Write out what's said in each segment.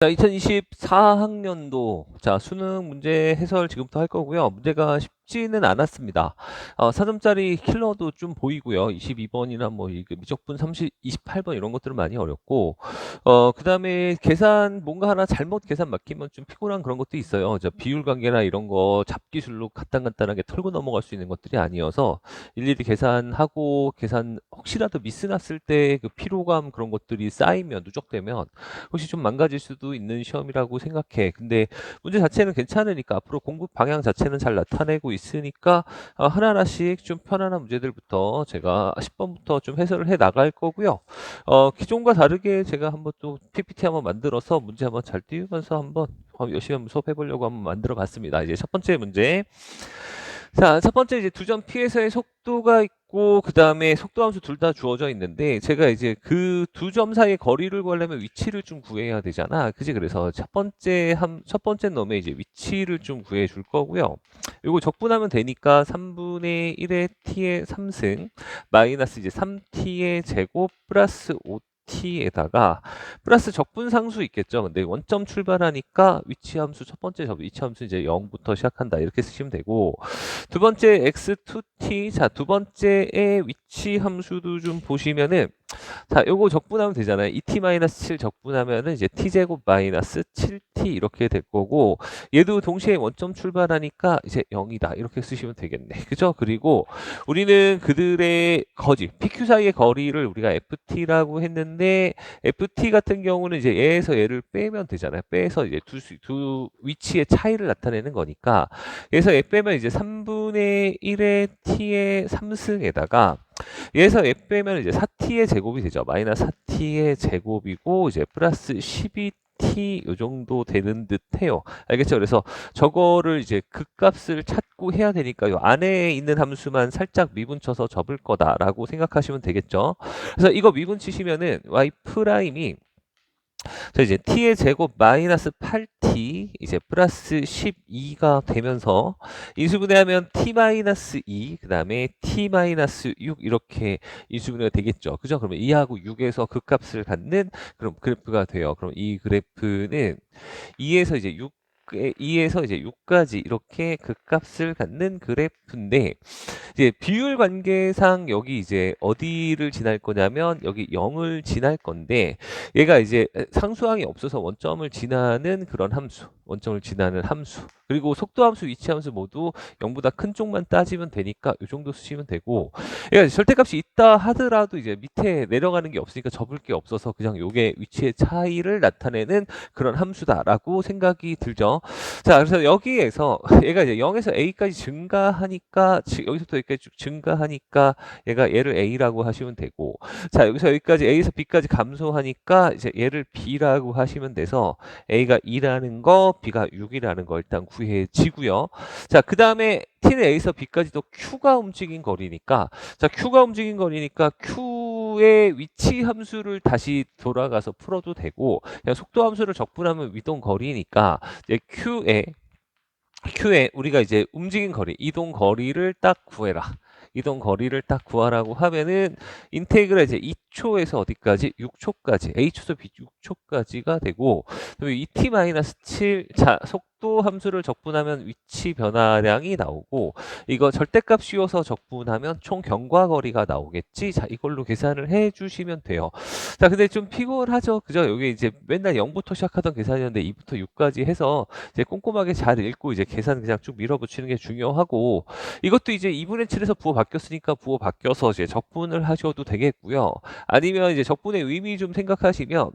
자, 2024학년도 자 수능 문제 해설 지금부터 할 거고요. 문제가 쉽지는 않았습니다. 4점짜리 킬러도 좀 보이고요. 22번이나 뭐 미적분 28번 이런 것들은 많이 어렵고, 그다음에 계산 뭔가 하나 잘못 계산 막히면 좀 피곤한 그런 것도 있어요. 비율 관계나 이런 거 잡기술로 간단간단하게 털고 넘어갈 수 있는 것들이 아니어서 일일이 계산하고, 계산 혹시라도 미스 났을 때 그 피로감 그런 것들이 쌓이면 누적되면 혹시 좀 망가질 수도 있는 시험이라고 생각해. 근데 문제 자체는 괜찮으니까, 앞으로 공부 방향 자체는 잘 나타내고 있으니까 하나하나씩 좀 편안한 문제들부터 제가 10번부터 좀 해설을 해 나갈 거고요. 기존과 다르게 제가 한번 또 PPT 한번 만들어서 문제 한번 잘 띄우면서 한번 열심히 한번 수업해 보려고 한번 만들어 봤습니다. 이제 첫 번째 문제. 자, 첫 번째 이제 두 점 피해서의 속도가 있고, 그 다음에 속도 함수 둘 다 주어져 있는데, 제가 이제 그 두 점 사이의 거리를 구하려면 위치를 좀 구해야 되잖아. 그지? 그래서 첫 번째 놈의 이제 위치를 좀 구해 줄 거고요. 요거 적분하면 되니까 3분의 1의 t의 3승, 마이너스 이제 3t의 제곱 플러스 5t에다가 플러스 적분상수 있겠죠. 근데 원점 출발하니까 위치함수 첫 번째 위치함수 이제 0부터 시작한다 이렇게 쓰시면 되고, 두 번째 x2t, 자, 두 번째의 위치 함수도 좀 보시면은, 자, 요거 적분하면 되잖아요. 2t-7 적분하면은 이제 t제곱 마이너스 7t 이렇게 될 거고, 얘도 동시에 원점 출발하니까 이제 0이다 이렇게 쓰시면 되겠네. 그죠? 그리고 우리는 그들의 거리, PQ 사이의 거리를 우리가 FT라고 했는데, FT 같은 경우는 이제 얘에서 얘를 빼면 되잖아요. 빼서 이제 두 위치의 차이를 나타내는 거니까, 그래서 얘 빼면 이제 3분의 1의 t의 3승에다가 얘에서 얘 빼면 이제 4t의 제곱이 되죠. 마이너스 4t의 제곱이고, 이제 플러스 12t 요 정도 되는 듯 해요. 알겠죠? 그래서 저거를 이제 극값을 찾고 해야 되니까 요 안에 있는 함수만 살짝 미분 쳐서 접을 거다라고 생각하시면 되겠죠. 그래서 이거 미분 치시면은 y 프라임이, 자, 이제 t의 제곱 마이너스 8t 이제 플러스 12가 되면서 인수분해하면 t 마이너스 2, 그 다음에 t 마이너스 6 이렇게 인수분해가 되겠죠. 그죠? 그러면 2하고 6에서 극값을 갖는 그런 그래프가 돼요. 그럼 이 그래프는 2에서 이제 6 2에서 이제 6까지 이렇게 극값을 갖는 그래프인데, 이제 비율 관계상 여기 이제 어디를 지날 거냐면 여기 0을 지날 건데, 얘가 이제 상수항이 없어서 원점을 지나는 그런 함수, 원점을 지나는 함수, 그리고 속도 함수, 위치 함수 모두 0보다 큰 쪽만 따지면 되니까 이 정도 쓰시면 되고, 얘가 절대값이 있다 하더라도 이제 밑에 내려가는 게 없으니까 접을 게 없어서 그냥 요게 위치의 차이를 나타내는 그런 함수다라고 생각이 들죠. 자, 그래서 여기에서 얘가 이제 0에서 a까지 증가하니까, 여기서부터 여기까지 쭉 증가하니까 얘가 얘를 a라고 하시면 되고, 자, 여기서 여기까지 a에서 b까지 감소하니까 이제 얘를 b라고 하시면 돼서 a가 2라는 거, b가 6이라는 거 일단 구해지고요. 자, 그 다음에 t는 a에서 b까지도 q가 움직인 거리니까, 자, q가 움직인 거리니까 q의 위치 함수를 다시 돌아가서 풀어도 되고, 그냥 속도 함수를 적분하면 이동 거리니까 이제 Q에 우리가 이제 움직인 거리, 이동 거리를 딱 구해라. 이동 거리를 딱 구하라고 하면은 인테그랄 이제 2초에서 어디까지? 6초까지. A초에서 B6초까지가 되고, 그리고 2t-7, 자, 속도 함수를 적분하면 위치 변화량이 나오고, 이거 절대값 씌워서 적분하면 총 경과 거리가 나오겠지. 자, 이걸로 계산을 해 주시면 돼요. 자, 근데 좀 피곤하죠. 그죠? 여기 이제 맨날 0부터 시작하던 계산이었는데 2부터 6까지 해서 이제 꼼꼼하게 잘 읽고 이제 계산 그냥 쭉 밀어붙이는 게 중요하고, 이것도 이제 2분의 7에서 부호 바뀌었으니까 부호 바뀌어서 이제 적분을 하셔도 되겠고요. 아니면 이제 적분의 의미 좀 생각하시면,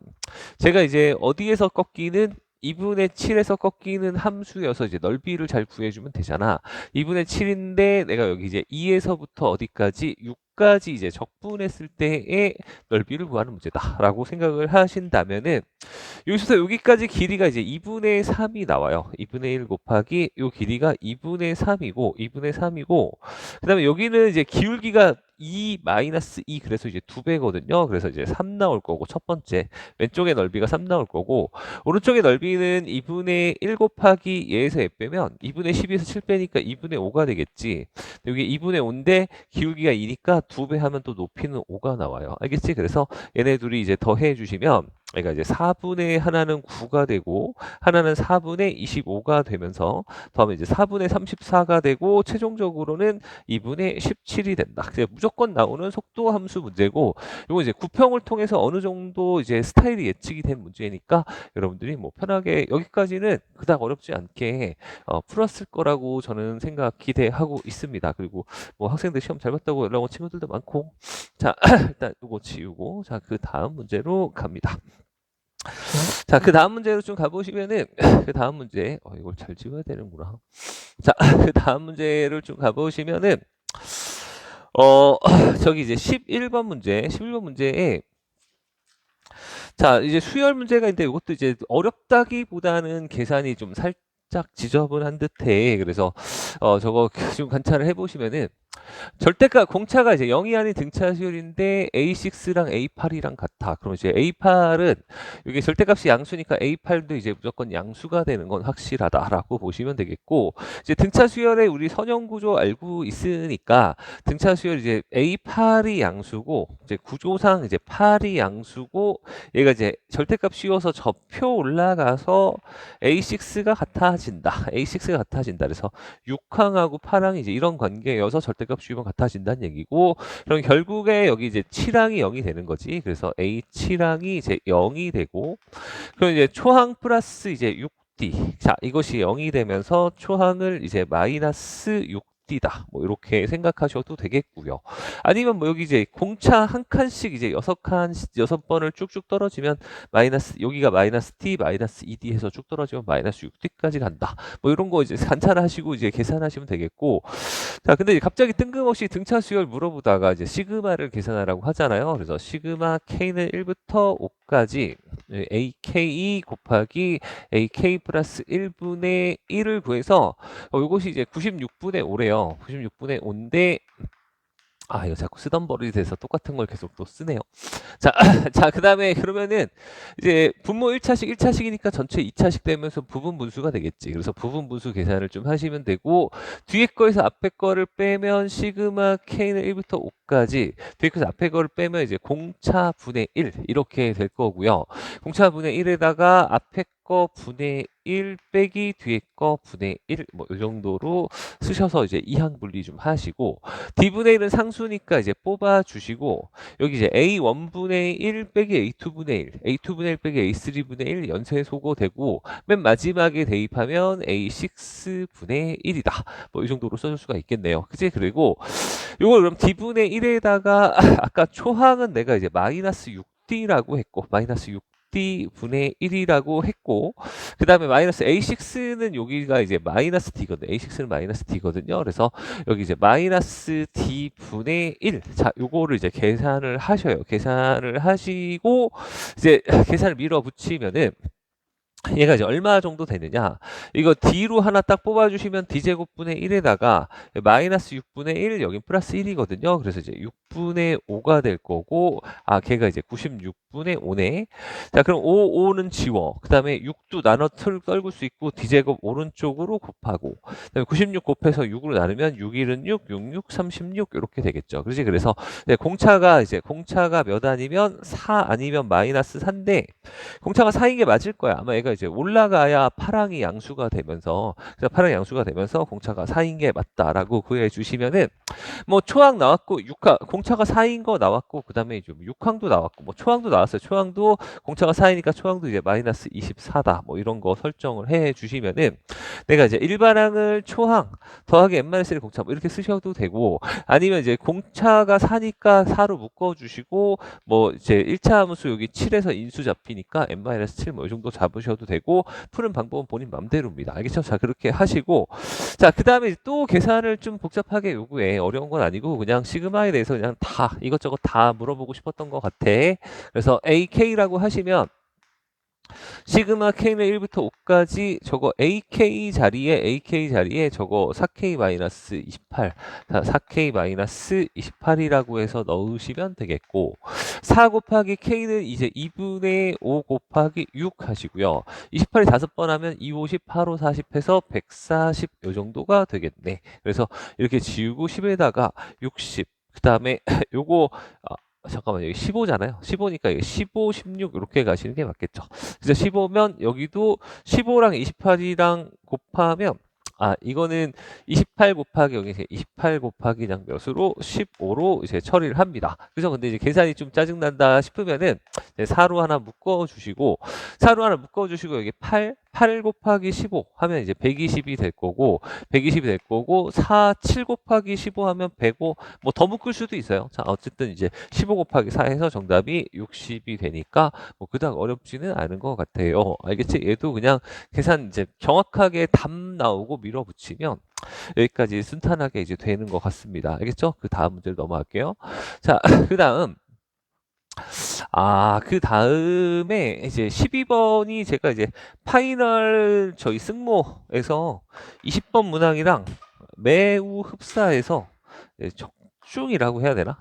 제가 이제 어디에서 꺾이는 2분의 7에서 꺾이는 함수여서 이제 넓이를 잘 구해주면 되잖아. 2분의 7인데 내가 여기 이제 2에서부터 어디까지? 6까지 이제 적분했을 때의 넓이를 구하는 문제다라고 생각을 하신다면은, 여기서 여기까지 길이가 이제 2분의 3이 나와요. 2분의 1 곱하기 요 길이가 2분의 3이고, 2분의 3이고, 그 다음에 여기는 이제 기울기가 2 마이너스 2, 그래서 이제 2배거든요. 그래서 이제 3 나올 거고, 첫 번째. 왼쪽의 넓이가 3 나올 거고, 오른쪽의 넓이는 2분의 1 곱하기 얘에서 얘 빼면 2분의 12에서 7 빼니까 2분의 5가 되겠지. 여기 2분의 5인데 기울기가 2니까 2배 하면 또 높이는 5가 나와요. 알겠지? 그래서 얘네 둘이 이제 더해 주시면 그러니까 이제 4분의 하나는 9가 되고 하나는 4분의 25가 되면서 더하면 이제 4분의 34가 되고 최종적으로는 2분의 17이 된다. 그냥 무조건 나오는 속도 함수 문제고 이거 이제 구평을 통해서 어느 정도 이제 스타일이 예측이 된 문제니까 여러분들이 뭐 편하게 여기까지는 그닥 어렵지 않게 풀었을 거라고 저는 기대하고 있습니다. 그리고 뭐 학생들 시험 잘 봤다고 연락 온 친구들도 많고 자 일단 이거 지우고 자 그 다음 문제로 갑니다. 자, 그 다음 문제로 좀 가보시면은, 그 다음 문제, 이걸 잘 지워야 되는구나. 자, 그 다음 문제를 좀 가보시면은, 어, 저기 이제 11번 문제, 11번 문제에, 자, 이제 수열 문제가 있는데 이것도 이제 어렵다기보다는 계산이 좀 살짝 지저분한 듯해. 그래서, 저거 좀 관찰을 해보시면은, 절대값 공차가 이제 0이 아닌 등차 수열인데 A6랑 A8이랑 같아. 그럼 이제 A8은 이게 절대값이 양수니까 A8도 이제 무조건 양수가 되는 건 확실하다라고 보시면 되겠고 이제 등차 수열의 우리 선형 구조 알고 있으니까 등차 수열 이제 A8이 양수고 이제 구조상 이제 8이 양수고 얘가 이제 절대값 씌워서 접표 올라가서 A6가 같아진다. A6가 같아진다. 그래서 6항하고 8항이 이제 이런 관계여서 절대값 씌우면 같아진다는 얘기고 그럼 결국에 여기 이제 7항이 0이 되는 거지. 그래서 A7항이 이제 0이 되고 그럼 이제 초항 플러스 이제 6D. 자, 이것이 0이 되면서 초항을 이제 마이너스 6D다. 뭐 이렇게 생각하셔도 되겠고요. 아니면 뭐 여기 이제 공차 한 칸씩 이제 6번을 쭉쭉 떨어지면 마이너스 여기가 마이너스 T 마이너스 2D 해서 쭉 떨어지면 마이너스 6D까지 간다. 뭐 이런 거 이제 관찰하시고 이제 계산하시면 되겠고 자, 근데 이제 갑자기 뜬금없이 등차 수열 물어보다가 이제 시그마를 계산하라고 하잖아요. 그래서 시그마 K는 1부터 5까지 AK 곱하기 AK 플러스 1분의 1을 구해서 이것이 이제 96분의 5래요. 96분의 5인데 이거 자꾸 쓰던 버릇이 돼서 똑같은 걸 계속 또 쓰네요. 자, 자, 그 다음에 그러면은 이제 분모 1차식 1차식이니까 전체 2차식 되면서 부분 분수가 되겠지. 그래서 부분 분수 계산을 좀 하시면 되고 뒤에 거에서 앞에 거를 빼면 시그마 K는 1부터 5까지 뒤에 거에서 앞에 거를 빼면 이제 공차 분의 1 이렇게 될 거고요. 공차 분의 1에다가 앞에 거 분의 1 빼기 뒤에 거 분의 1 뭐 이 정도로 쓰셔서 이제 이항 분리 좀 하시고 D분의 1은 상수니까 이제 뽑아 주시고 여기 이제 A1분의 1 빼기 A2분의 1 A2분의 1 빼기 A3분의 1 연쇄소거 되고 맨 마지막에 대입하면 A6분의 1이다 뭐 이 정도로 써줄 수가 있겠네요. 그치? 그리고 이걸 그럼 D분의 1에다가 아까 초항은 내가 이제 마이너스 6D라고 했고 마이너스 6D 분의 1이라고 했고 그 다음에 마이너스 A6는 여기가 이제 마이너스 D거든요. A6는 마이너스 D거든요. 그래서 여기 이제 마이너스 D 분의 1. 자, 요거를 이제 계산을 하셔요. 계산을 하시고 이제 계산을 밀어붙이면은 얘가 이제 얼마 정도 되느냐 이거 D로 하나 딱 뽑아주시면 D제곱분의 1에다가 마이너스 6분의 1 여기 플러스 1이거든요. 그래서 이제 6분의 5가 될 거고 걔가 이제 96분의 5네. 자 그럼 5는 지워. 그 다음에 6도 나눠 떨굴 수 있고 D제곱 오른쪽으로 곱하고 그 다음에 96 곱해서 6으로 나누면 6, 1은 6, 6, 6, 36 이렇게 되겠죠. 그렇지? 그래서 공차가 몇 아니면 4 아니면 마이너스 4인데 공차가 4인 게 맞을 거야. 아마 얘가 이제 올라가야 파랑이 양수가 되면서 그래서 파랑이 양수가 되면서 공차가 4인 게 맞다라고 구해 주시면은 뭐 초항 나왔고 6항 공차가 4인 거 나왔고 그다음에 이제 6항도 나왔고 뭐 초항도 나왔어요. 초항도 공차가 4이니까 초항도 이제 마이너스 24다. 뭐 이런 거 설정을 해 주시면은 내가 이제 일반항을 초항 더하기 n-1 공차 뭐 이렇게 쓰셔도 되고 아니면 이제 공차가 4니까 4로 묶어 주시고 뭐 이제 1차 함수 여기 7에서 인수 잡히니까 n-7 뭐 이 정도 잡으셔도 되고 푸는 방법은 본인 맘대로입니다. 알겠죠? 자 그렇게 하시고 자 그 다음에 또 계산을 좀 복잡하게 요구해. 어려운 건 아니고 그냥 시그마에 대해서 그냥 다 이것저것 다 물어보고 싶었던 것 같아. 그래서 AK라고 하시면 시그마 K는 1부터 5까지 저거 AK 자리에 저거 4K-28 4K-28이라고 해서 넣으시면 되겠고 4 곱하기 K는 이제 2분의 5 곱하기 6 하시고요. 28이 5번 하면 2, 50, 8, 5, 40 해서 140 요 정도가 되겠네. 그래서 이렇게 지우고 10에다가 60 그 다음에 요거 잠깐만, 여기 15잖아요. 15니까 이게 15, 16 이렇게 가시는 게 맞겠죠. 그래서 15면 여기도 15랑 28이랑 곱하면 이거는 28 곱하기 여기 이제 28 곱하기 그냥 몇으로 15로 이제 처리를 합니다. 그래서 근데 이제 계산이 좀 짜증난다 싶으면은 이제 4로 하나 묶어 주시고 4로 하나 묶어 주시고 여기 8 곱하기 15 하면 이제 120이 될 거고 120이 될 거고 7 곱하기 15 하면 105 뭐 더 묶을 수도 있어요. 자, 어쨌든 이제 15 곱하기 4 해서 정답이 60이 되니까 뭐 그닥 어렵지는 않은 것 같아요. 알겠지? 얘도 그냥 계산 이제 정확하게 답 나오고 밀어붙이면 여기까지 순탄하게 이제 되는 것 같습니다. 알겠죠? 그 다음 문제로 넘어갈게요. 자, 그 다음. 그 다음에 이제 12번이 제가 이제 파이널 저희 승모에서 20번 문항이랑 매우 흡사해서 적중이라고 해야 되나?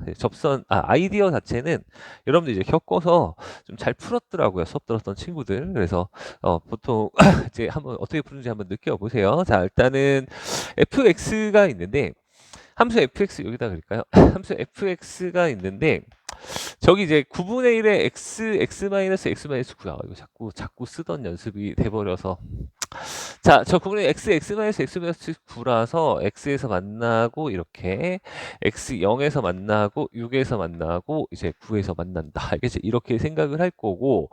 아이디어 자체는 여러분들 이제 겪어서 좀 잘 풀었더라고요. 수업 들었던 친구들. 그래서 보통 이제 한번 어떻게 푸는지 한번 느껴보세요. 자, 일단은 fx가 있는데 함수 fx 여기다 그릴까요? 함수 fx가 있는데 저기 이제 9분의 1의 x-9 이거 자꾸 쓰던 연습이 돼버려서 자, 저 9분의 x-9라서 x에서 만나고 이렇게 x0에서 만나고 6에서 만나고 이제 9에서 만난다. 알겠지? 이렇게 생각을 할 거고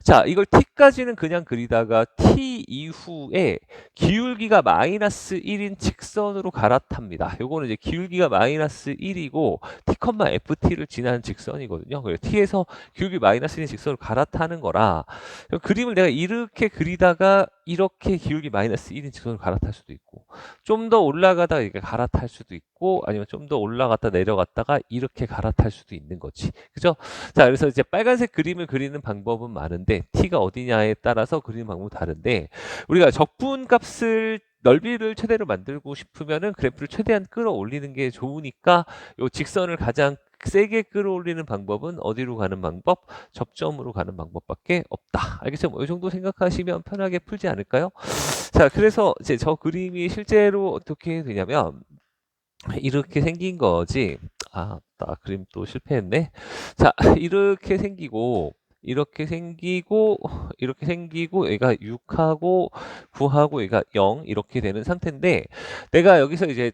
자, 이걸 t까지는 그냥 그리다가 t 이후에 기울기가 마이너스 1인 직선으로 갈아탑니다. 요거는 이제 기울기가 마이너스 1이고 t, ft를 지나는 직선이거든요. 그래서 t에서 기울기 마이너스 1인 직선으로 갈아타는 거라 그림을 내가 이렇게 그리다가 이렇게 기울기 마이너스 1인 직선으로 갈아탈 수도 있고 좀 더 올라가다가 이렇게 갈아탈 수도 있고 아니면 좀 더 올라갔다 내려갔다가 이렇게 갈아탈 수도 있는 거지. 그죠? 자, 그래서 이제 빨간색 그림을 그리는 방법은 많은데 t가 어디냐에 따라서 그리는 방법은 다른데 우리가 적분 값을 넓이를 최대로 만들고 싶으면은 그래프를 최대한 끌어올리는 게 좋으니까 요 직선을 가장 세게 끌어올리는 방법은 어디로 가는 방법? 접점으로 가는 방법밖에 없다. 알겠죠? 뭐 이 정도 생각하시면 편하게 풀지 않을까요? 자, 그래서 이제 저 그림이 실제로 어떻게 되냐면 이렇게 생긴 거지. 나 그림 또 실패했네. 자, 이렇게 생기고 얘가 6하고 9하고 얘가 0 이렇게 되는 상태인데 내가 여기서 이제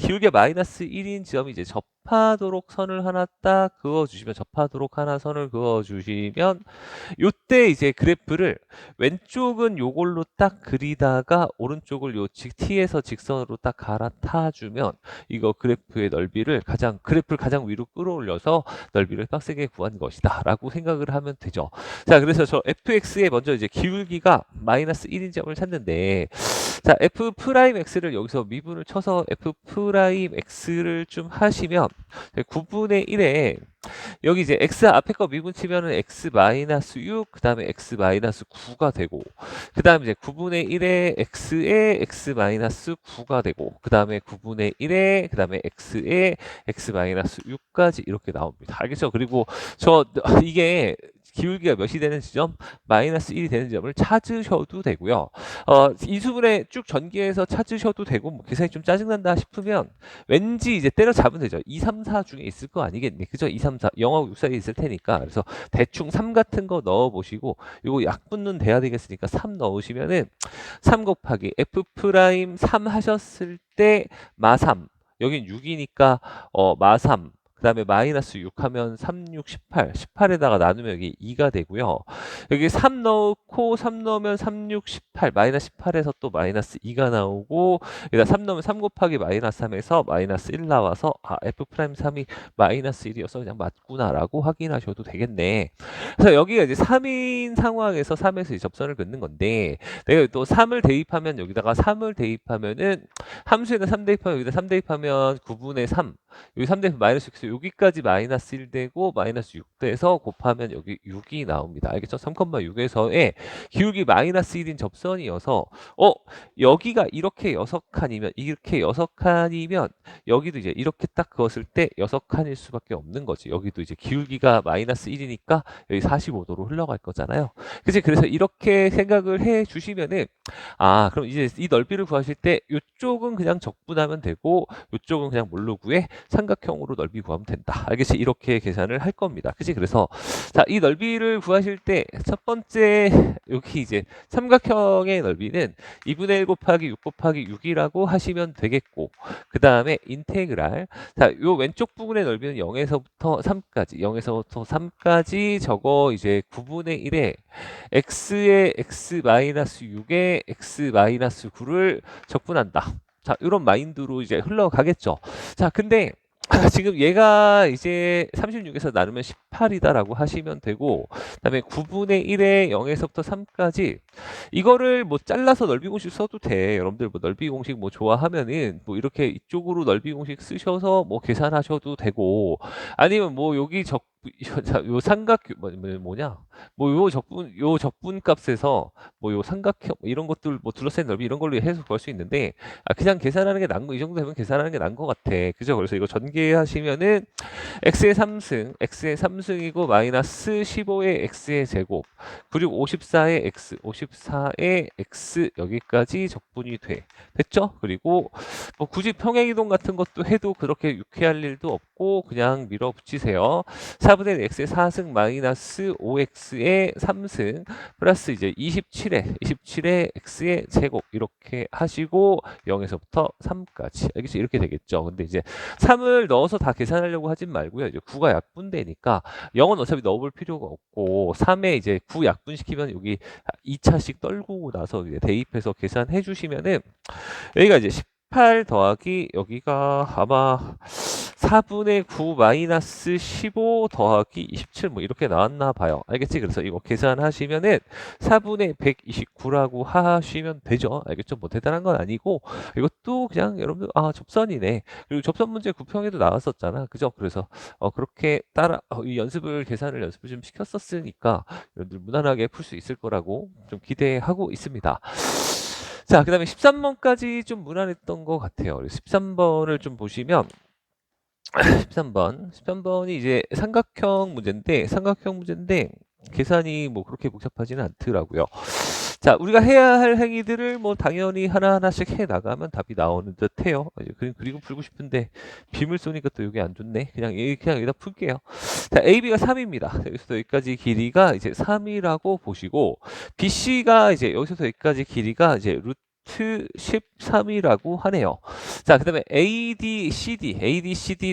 기울기 마이너스 1인 지점이 이제 접하도록 선을 하나 딱 그어주시면 선을 그어주시면 요때 이제 그래프를 왼쪽은 요걸로 딱 그리다가 오른쪽을 요 t에서 직선으로 딱 갈아타주면 이거 그래프의 넓이를 그래프를 가장 위로 끌어올려서 넓이를 빡세게 구한 것이다 라고 생각을 하면 되죠. 자, 그래서 저 fx에 먼저 이제 기울기가 마이너스 1인 점을 찾는데 자, f'x를 여기서 미분을 쳐서 f'x를 좀 하시면 9분의 1에 여기 이제 x 앞에 거 미분 치면은 x-6 그 다음에 x-9가 되고 그 다음에 이제 9분의 1에 x에 x-9가 되고 그 다음에 9분의 1에 그 다음에 x에 x-6까지 이렇게 나옵니다. 알겠죠? 그리고 이게 기울기가 몇이 되는 지점? 마이너스 1이 되는 점을 찾으셔도 되고요. 이 수분에 쭉 전개해서 찾으셔도 되고 뭐 계산이 좀 짜증난다 싶으면 왠지 이제 때려잡으면 되죠. 2, 3, 4 중에 있을 거 아니겠니? 그죠? 2, 3, 4 0하고 6 사이에 있을 테니까 그래서 대충 3 같은 거 넣어보시고 이거 약분은 돼야 되겠으니까 3 넣으시면은 3 곱하기 f'3 하셨을 때 마3 여긴 6이니까 마3 그 다음에 마이너스 6 하면 3, 6, 18. 18에다가 나누면 여기 2가 되고요. 여기 3 넣고 3 넣으면 3, 6, 18. 마이너스 18에서 또 마이너스 2가 나오고 여기다 3 넣으면 3 곱하기 마이너스 3에서 마이너스 1 나와서 F'3이 마이너스 1이어서 그냥 맞구나라고 확인하셔도 되겠네. 그래서 여기가 이제 3인 상황에서 3에서 접선을 긋는 건데 내가 또 3을 대입하면 여기다가 3을 대입하면은 함수에다 3 대입하면 여기다 3 대입하면 9분의 3 여기 3 대입 마이너스 6에서 여기까지 마이너스 1 되고 마이너스 6 돼서 곱하면 여기 6이 나옵니다. 알겠죠? 3,6에서의 기울기 마이너스 1인 접선이어서 여기가 이렇게 6칸이면 여기도 이제 이렇게 딱 그었을 때 6칸일 수밖에 없는 거지. 여기도 이제 기울기가 마이너스 1이니까 여기 45도로 흘러갈 거잖아요. 그치? 그래서 이렇게 생각을 해 주시면은 그럼 이제 이 넓이를 구하실 때 이쪽은 그냥 적분하면 되고 이쪽은 그냥 뭘로 구해? 삼각형으로 넓이 구하면 된다. 알겠지? 이렇게 계산을 할 겁니다. 그치? 그래서 자, 이 넓이를 구하실 때 첫 번째 여기 이제 삼각형의 넓이는 2분의 1 곱하기 6 곱하기 6이라고 하시면 되겠고, 그 다음에 인테그랄, 자, 요 왼쪽 부분의 넓이는 0에서부터 3까지 0에서부터 3까지 저거 이제 9분의 1에 x의 x-6에 x-9를 적분한다. 자, 이런 마인드로 이제 흘러가겠죠. 자, 근데 지금 얘가 이제 36에서 나누면 18이다라고 하시면 되고, 그다음에 9분의 1에 0에서부터 3까지 이거를 뭐 잘라서 넓이 공식 써도 돼. 여러분들 뭐 넓이 공식 뭐 좋아하면은 뭐 이렇게 이쪽으로 넓이 공식 쓰셔서 뭐 계산하셔도 되고, 아니면 뭐 여기 요 삼각 뭐냐 뭐 요 적분 값에서 뭐 요 삼각형 이런 것들 뭐 둘러싼 넓이 이런 걸로 해서 구할 수 있는데, 그냥 계산하는 게 난 거, 이 정도 되면 계산하는 게 난 거 같아. 그죠? 그래서 이거 전개하시면은 x의 3승이고 마이너스 15의 x의 제곱 그리고 54의 x 여기까지 적분이 됐죠? 그리고 뭐 굳이 평행이동 같은 것도 해도 그렇게 유쾌할 일도 없고 그냥 밀어붙이세요. 4분의 x의 4승 마이너스 5x의 3승 플러스 이제 27의 x의 제곱 이렇게 하시고 0에서부터 3까지. 알겠죠? 이렇게 되겠죠. 근데 이제 3을 넣어서 다 계산하려고 하진 말고요. 이제 9가 약분되니까 0은 어차피 넣어볼 필요가 없고 3에 이제 9 약분시키면 여기 2차씩 떨구고 나서 이제 대입해서 계산해 주시면은 여기가 이제 18 더하기 여기가 아마 4분의 9 마이너스 15 더하기 27 뭐 이렇게 나왔나 봐요. 알겠지? 그래서 이거 계산하시면은 4분의 129라고 하시면 되죠. 알겠죠? 뭐 대단한 건 아니고 이것도 그냥 여러분들 접선이네. 그리고 접선 문제 9평에도 나왔었잖아. 그죠? 그래서 그렇게 이 계산을 연습을 좀 시켰었으니까 여러분들 무난하게 풀 수 있을 거라고 좀 기대하고 있습니다. 자, 그 다음에 13번까지 좀 무난했던 것 같아요. 13번을 좀 보시면 13번이 이제 삼각형 문제인데 계산이 뭐 그렇게 복잡하지는 않더라고요. 자, 우리가 해야 할 행위들을 뭐 당연히 하나하나씩 해 나가면 답이 나오는 듯 해요. 그리고 풀고 싶은데 빔을 쏘니까 또 여기 안 좋네. 그냥 여기다 풀게요. 자, AB가 3입니다. 여기서부터 여기까지 길이가 이제 3이라고 보시고, BC가 이제 여기서부터 여기까지 길이가 이제 루트 13이라고 하네요. 자, 그 다음에 ADCD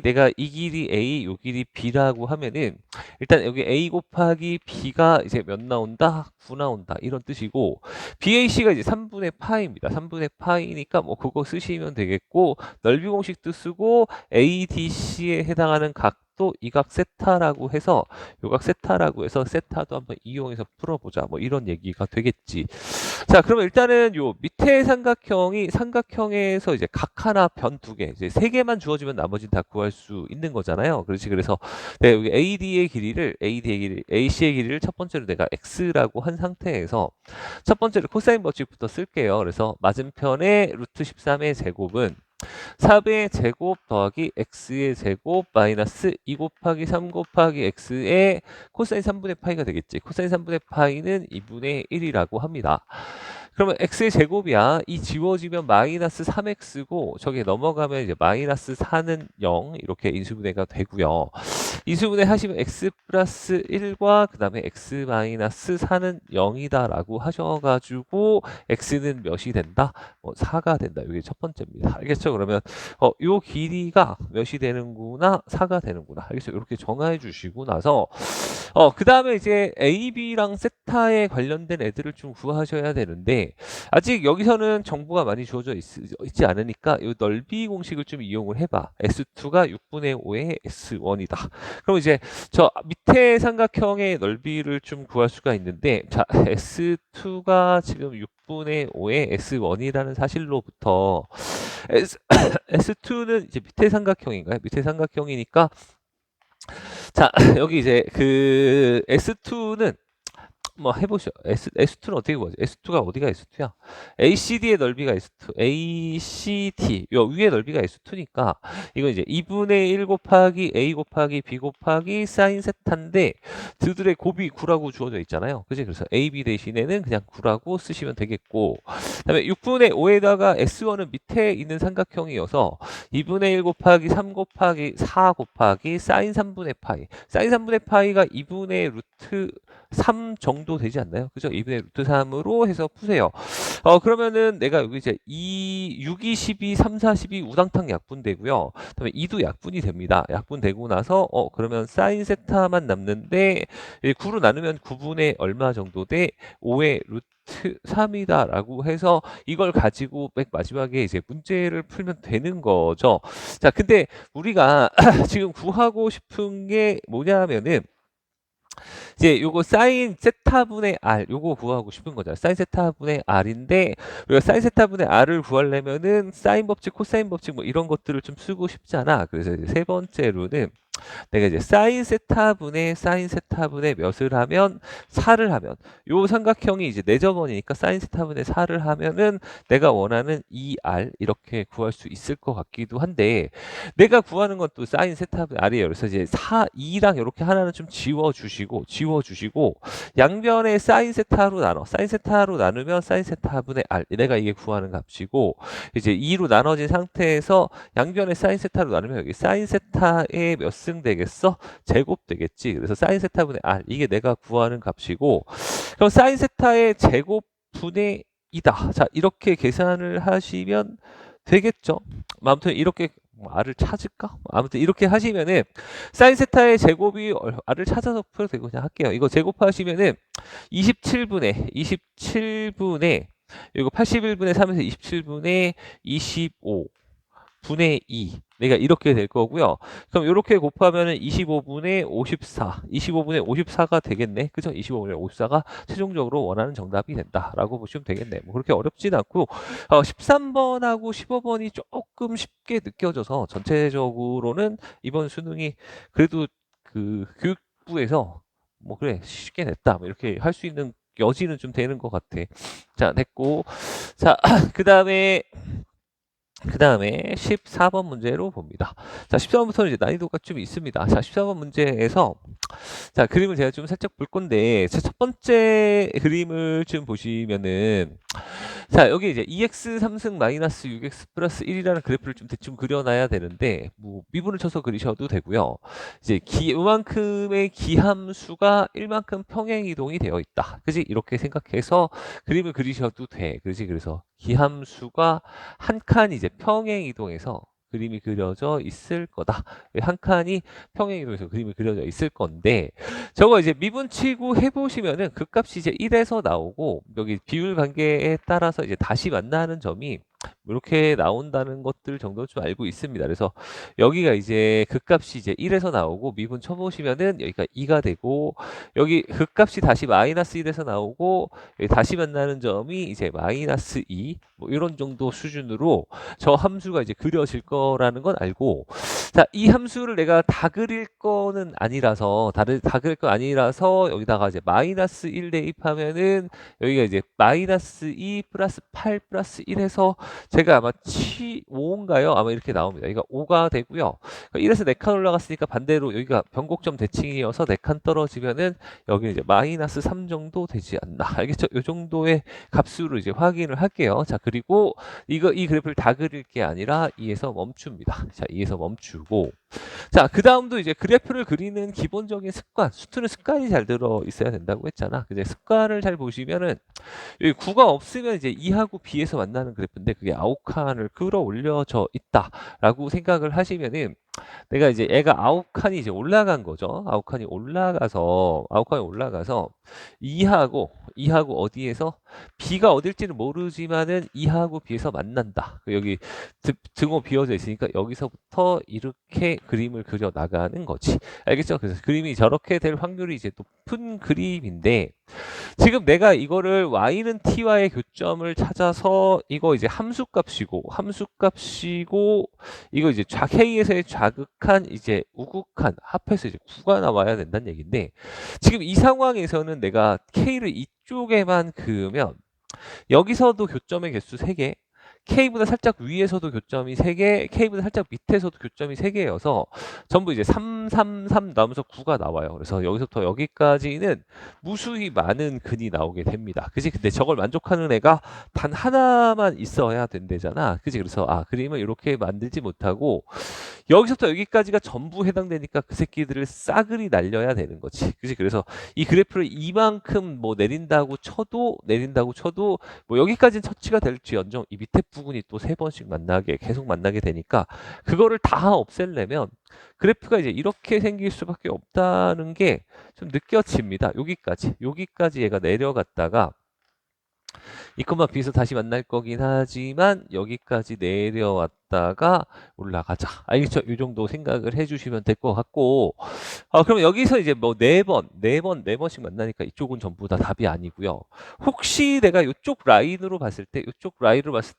내가 이 길이 A, 요 길이 B라고 하면은 일단 여기 A 곱하기 B가 이제 몇 나온다? 9 나온다. 이런 뜻이고, BAC가 이제 3분의 파이입니다. 3분의 파이니까 뭐 그거 쓰시면 되겠고, 넓이 공식도 쓰고 ADC에 해당하는 각도 이 각 세타라고 해서 요각 세타라고 해서 세타도 한번 이용해서 풀어보자. 뭐 이런 얘기가 되겠지. 자, 그러면 일단은 요 밑에 삼각형에서 이제 각 하나 변 두 개, 이제 세 개만 주어지면 나머지는 다 구할 수 있는 거잖아요. 그렇지. 그래서 네, 여기 AC의 길이를 첫 번째로 내가 x라고 한 상태에서 첫 번째로 코사인 법칙부터 쓸게요. 그래서 맞은편에 루트 13의 제곱은 4의 제곱 더하기 x의 제곱 마이너스 2 곱하기 3 곱하기 x의 코사인 3분의 파이가 되겠지. 코사인 3분의 파이는 2분의 1이라고 합니다. 그러면 x의 제곱이야. 이 지워지면 마이너스 3x고 저기 넘어가면 이제 마이너스 4는 0 이렇게 인수분해가 되고요. 인수분해 하시면 x 플러스 1과 그 다음에 x 마이너스 4는 0이다 라고 하셔가지고 x는 몇이 된다? 4가 된다. 이게 첫 번째입니다. 알겠죠? 그러면 요 길이가 몇이 되는구나? 4가 되는구나. 알겠죠? 이렇게 정해 주시고 나서 그 다음에 이제 AB랑 세타에 관련된 애들을 좀 구하셔야 되는데, 아직 여기서는 정보가 많이 주어져 있지 않으니까 이 넓이 공식을 좀 이용을 해봐. S2가 6분의 5의 S1이다. 그럼 이제 저 밑에 삼각형의 넓이를 좀 구할 수가 있는데, 자, S2가 지금 6분의 5의 S1이라는 사실로부터 S2는 이제 밑에 삼각형인가요? 밑에 삼각형이니까 자, 여기 이제 그 S2는 뭐 해보시죠. S2는 어떻게 구하지? S2가 어디가 S2야? ACD의 넓이가 S2, ACD 요 위의 넓이가 S2니까 이건 이제 2분의 1 곱하기 A 곱하기 B 곱하기 사인 세타인데 들의 곱이 9라고 주어져 있잖아요. 그지? 그래서 AB 대신에는 그냥 9라고 쓰시면 되겠고, 그다음에 6분의 5에다가 S1은 밑에 있는 삼각형이어서 2분의 1 곱하기 3 곱하기 4 곱하기 사인 3분의 파이. 사인 3분의 파이가 2분의 루트 3 정도 되지 않나요? 그죠? 2분의 루트 3으로 해서 푸세요. 그러면은 내가 여기 이제 6, 2, 12, 3, 4, 12 우당탕 약분되고요. 그다음에 2도 약분이 됩니다. 약분되고 나서 그러면 사인 세타만 남는데 9로 나누면 9분의 얼마 정도 돼? 5의 루트 3이다라고 해서 이걸 가지고 맨 마지막에 이제 문제를 풀면 되는 거죠. 자, 근데 우리가 지금 구하고 싶은 게 뭐냐면은 이제 요거 사인 세타분의 R 요거 구하고 싶은 거잖아. 사인 세타분의 R인데 우리가 사인 세타분의 R을 구하려면은 사인 법칙, 코사인 법칙 뭐 이런 것들을 좀 쓰고 싶잖아. 그래서 이제 세 번째로는 내가 이제 사인 세타분의 몇을 하면 4를 하면 요 삼각형이 이제 4저번이니까 사인 세타분의 4를 하면은 내가 원하는 2R 이렇게 구할 수 있을 것 같기도 한데, 내가 구하는 건 또 사인 세타분의 R이에요. 그래서 이제 4, 2랑 이렇게 하나는 좀 지워주시고 양변에 사인 세타로 나눠. 사인 세타로 나누면 사인 세타분의 R. 내가 이게 구하는 값이고, 이제 2로 나눠진 상태에서 양변에 사인 세타로 나누면 여기 사인 세타의 몇 승 되겠어? 제곱 되겠지. 그래서 사인 세타분의 R. 이게 내가 구하는 값이고, 그럼 사인 세타의 제곱분의 2다. 자, 이렇게 계산을 하시면 되겠죠. 아무튼 이렇게 R을 찾을까? 아무튼 이렇게 하시면은 사인 세타의 제곱이 R을 찾아서 풀어도 되고 그냥 할게요. 이거 제곱하시면은 27분의 이거 81분의 3에서 27분의 25 분의 2 내가 이렇게 될 거고요. 그럼 이렇게 곱하면은 25분의 54 25분의 54가 되겠네. 그죠? 25분의 54가 최종적으로 원하는 정답이 된다라고 보시면 되겠네. 뭐 그렇게 어렵진 않고 13번하고 15번이 조금 쉽게 느껴져서 전체적으로는 이번 수능이 그래도 그 교육부에서 뭐 그래 쉽게 냈다 뭐 이렇게 할 수 있는 여지는 좀 되는 것 같아. 자, 됐고. 자, 그 다음에 14번 문제로 봅니다. 자, 14번부터는 이제 난이도가 좀 있습니다. 자, 14번 문제에서 자, 그림을 제가 좀 살짝 볼 건데, 첫 번째 그림을 좀 보시면은, 자, 여기 이제 2x 3승 마이너스 6x 플러스 1이라는 그래프를 좀 대충 그려놔야 되는데, 뭐, 미분을 쳐서 그리셔도 되고요. 이제 요만큼의 기함수가 1만큼 평행 이동이 되어 있다. 그지? 이렇게 생각해서 그림을 그리셔도 돼. 그지? 그래서 기함수가 한 칸이 이제 평행 이동해서 그림이 그려져 있을 거다. 한 칸이 평행 이동해서 그림이 그려져 있을 건데, 저거 이제 미분치고 해보시면은 그 값이 이제 1에서 나오고, 여기 비율 관계에 따라서 이제 다시 만나는 점이 이렇게 나온다는 것들 정도 좀 알고 있습니다. 그래서 여기가 이제 그 값이 이제 1에서 나오고 미분 쳐보시면은 여기가 2가 되고, 여기 그 값이 다시 마이너스 1에서 나오고, 여기 다시 만나는 점이 이제 마이너스 2, 뭐 이런 정도 수준으로 저 함수가 이제 그려질 거라는 건 알고, 자, 이 함수를 내가 다 그릴 거는 아니라서, 다 그릴 거 아니라서 여기다가 이제 마이너스 1 대입하면은 여기가 이제 마이너스 2 플러스 8 플러스 1 해서 제가 아마 5인가요? 아마 이렇게 나옵니다. 여기가 5가 되고요. 1에서 4칸 올라갔으니까 반대로 여기가 변곡점 대칭이어서 4칸 떨어지면은 여기 이제 마이너스 3 정도 되지 않나. 알겠죠? 이 정도의 값수로 이제 확인을 할게요. 자, 그리고 이 그래프를 다 그릴 게 아니라 2에서 멈춥니다. 자, 2에서 멈추고. 자, 그 다음도 이제 그래프를 그리는 기본적인 습관, 수트는 습관이 잘 들어 있어야 된다고 했잖아. 이제 습관을 잘 보시면은 여기 9가 없으면 이제 2하고 B에서 만나는 그래프인데 그게 9칸을 끌어올려져 있다라고 생각을 하시면은 내가 이제 애가 9칸이 이제 올라간 거죠. 9칸이 올라가서 2하고 어디에서 B가 어딜지는 모르지만은 2하고 B에서 만난다. 여기 등호 비어져 있으니까 여기서부터 이렇게 그림을 그려 나가는 거지. 알겠죠? 그래서 그림이 저렇게 될 확률이 이제 높은 그림인데, 지금 내가 이거를 y는 t와의 교점을 찾아서 이거 이제 함수값이고 이거 이제 k에서의 좌극한, 이제 우극한 합해서 이제 9가 나와야 된다는 얘기인데, 지금 이 상황에서는 내가 K를 이쪽에만 그으면 여기서도 교점의 개수 3개, K보다 살짝 위에서도 교점이 3개, K보다 살짝 밑에서도 교점이 3개여서 전부 이제 3, 3, 3 나오면서 9가 나와요. 그래서 여기서부터 여기까지는 무수히 많은 근이 나오게 됩니다. 그지? 근데 저걸 만족하는 애가 단 하나만 있어야 된대잖아. 그지? 그래서 그림을 이렇게 만들지 못하고 여기서부터 여기까지가 전부 해당되니까 그 새끼들을 싸그리 날려야 되는 거지. 그지? 그래서 이 그래프를 이만큼 뭐 내린다고 쳐도 뭐 여기까지는 처치가 될지언정 이 밑에 부분이 또 3번씩 만나게 계속 만나게 되니까 그거를 다 없애려면 그래프가 이제 이렇게 생길 수밖에 없다는 게 좀 느껴집니다. 여기까지 얘가 내려갔다가 이 콤마 B에서 다시 만날 거긴 하지만 여기까지 내려왔다가 올라가자. 알겠죠? 이 정도 생각을 해주시면 될 것 같고, 그럼 여기서 이제 뭐 4번씩 만나니까 이쪽은 전부 다 답이 아니고요. 혹시 내가 이쪽 라인으로 봤을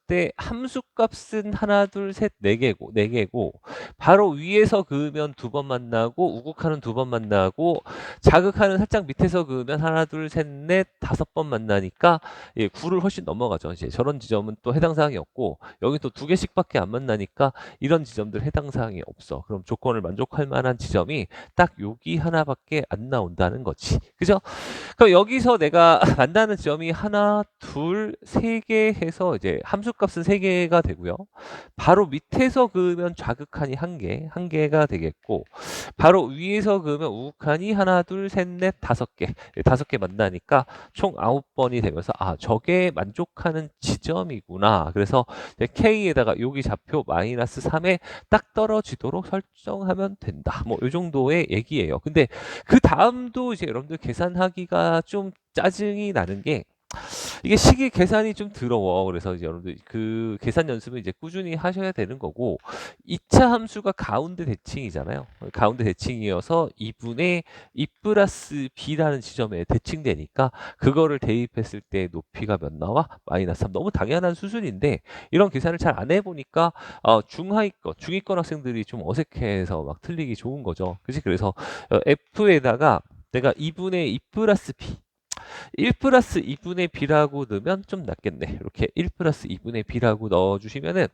때 함수 값은 하나, 둘, 셋, 4개고 바로 위에서 그으면 2번 만나고 우극하는 2번 만나고 자극하는 살짝 밑에서 그으면 하나, 둘, 셋, 넷, 5번 만나니까 9를 훨씬 넘어가죠. 이제 저런 지점은 또 해당 사항이 없고 여기 또 2개씩밖에 안 만나니까 이런 지점들 해당 사항이 없어. 그럼 조건을 만족할 만한 지점이 딱 여기 하나밖에 안 나온다는 거지. 그죠? 그럼 여기서 내가 만나는 지점이 하나, 둘, 3개 해서 이제 함수값은 3개가 되고요. 바로 밑에서 그으면 좌극한이 1개가 되겠고 바로 위에서 그으면 우극한이 하나, 둘, 셋, 넷, 5개. 5개 만나니까 총 9번이 되면서 저게 만족하는 지점이구나. 그래서 K에다가 여기 좌표 마이너스 3에 딱 떨어지도록 설정하면 된다. 뭐 이 정도의 얘기예요. 근데 그 다음도 이제 여러분들 계산하기가 좀 짜증이 나는 게 이게 식이 계산이 좀 더러워. 그래서 이제 여러분들 그 계산 연습을 이제 꾸준히 하셔야 되는 거고 2차 함수가 가운데 대칭이잖아요. 가운데 대칭이어서 2분의 2 플러스 b라는 지점에 대칭되니까 그거를 대입했을 때 높이가 몇 나와? 마이너스 3. 너무 당연한 수준인데 이런 계산을 잘 안 해보니까 중위권 학생들이 좀 어색해서 막 틀리기 좋은 거죠. 그치? 그래서 F에다가 내가 2분의 2 플러스 b 1 플러스 2분의 b라고 넣으면 좀 낫겠네. 이렇게 1 플러스 2분의 b라고 넣어주시면은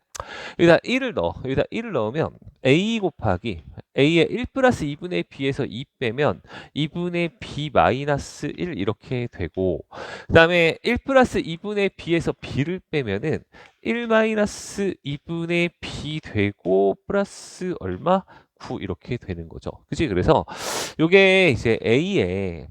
여기다 1을 넣으면 a 곱하기 a의 1 플러스 2분의 b에서 2 빼면 2분의 b 마이너스 1 이렇게 되고 그 다음에 1 플러스 2분의 b에서 b를 빼면은 1 마이너스 2분의 b 되고 플러스 얼마? 9 이렇게 되는 거죠. 그치? 그래서 요게 이제 a의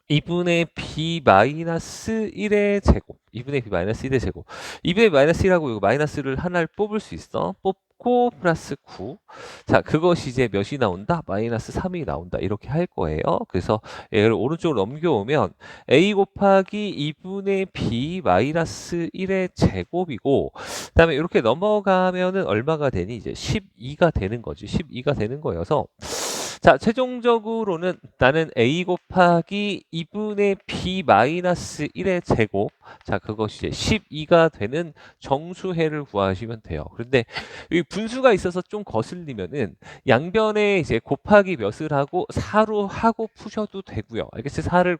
2분의 b 마이너스 1의 제곱 2분의 b 마이너스 1의 제곱 2분의 마이너스 1하고 이거 마이너스를 하나를 뽑을 수 있어. 뽑고 플러스 9. 자, 그것이 이제 몇이 나온다? 마이너스 3이 나온다. 이렇게 할 거예요. 그래서 얘를 오른쪽으로 넘겨오면 a 곱하기 2분의 b 마이너스 1의 제곱이고 그 다음에 이렇게 넘어가면은 얼마가 되니? 이제 12가 되는 거지. 12가 되는 거여서 자, 최종적으로는 나는 a 곱하기 2분의 b 마이너스 1의 제곱 자, 그것이 이제 12가 되는 정수해를 구하시면 돼요. 그런데 이 분수가 있어서 좀 거슬리면은 양변에 이제 곱하기 몇을 하고 4로 하고 푸셔도 되고요. 알겠지? 4를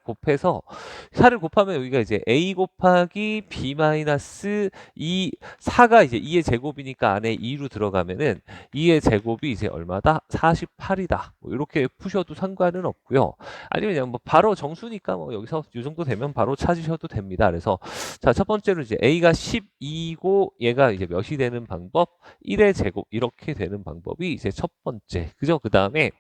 곱하면 여기가 이제 a 곱하기 b 마이너스 2 4가 이제 2의 제곱이니까 안에 2로 들어가면은 2의 제곱이 이제 얼마다? 48이다. 뭐 이렇게 푸셔도 상관은 없고요. 아니면 그냥 뭐 바로 정수니까 뭐 여기서 이 정도 되면 바로 찾으셔도 됩니다. 그래서 자, 첫 번째로 이제 a가 12고 얘가 이제 몇이 되는 방법? 1의 제곱 이렇게 되는 방법이 이제 첫 번째. 그죠? 그 다음에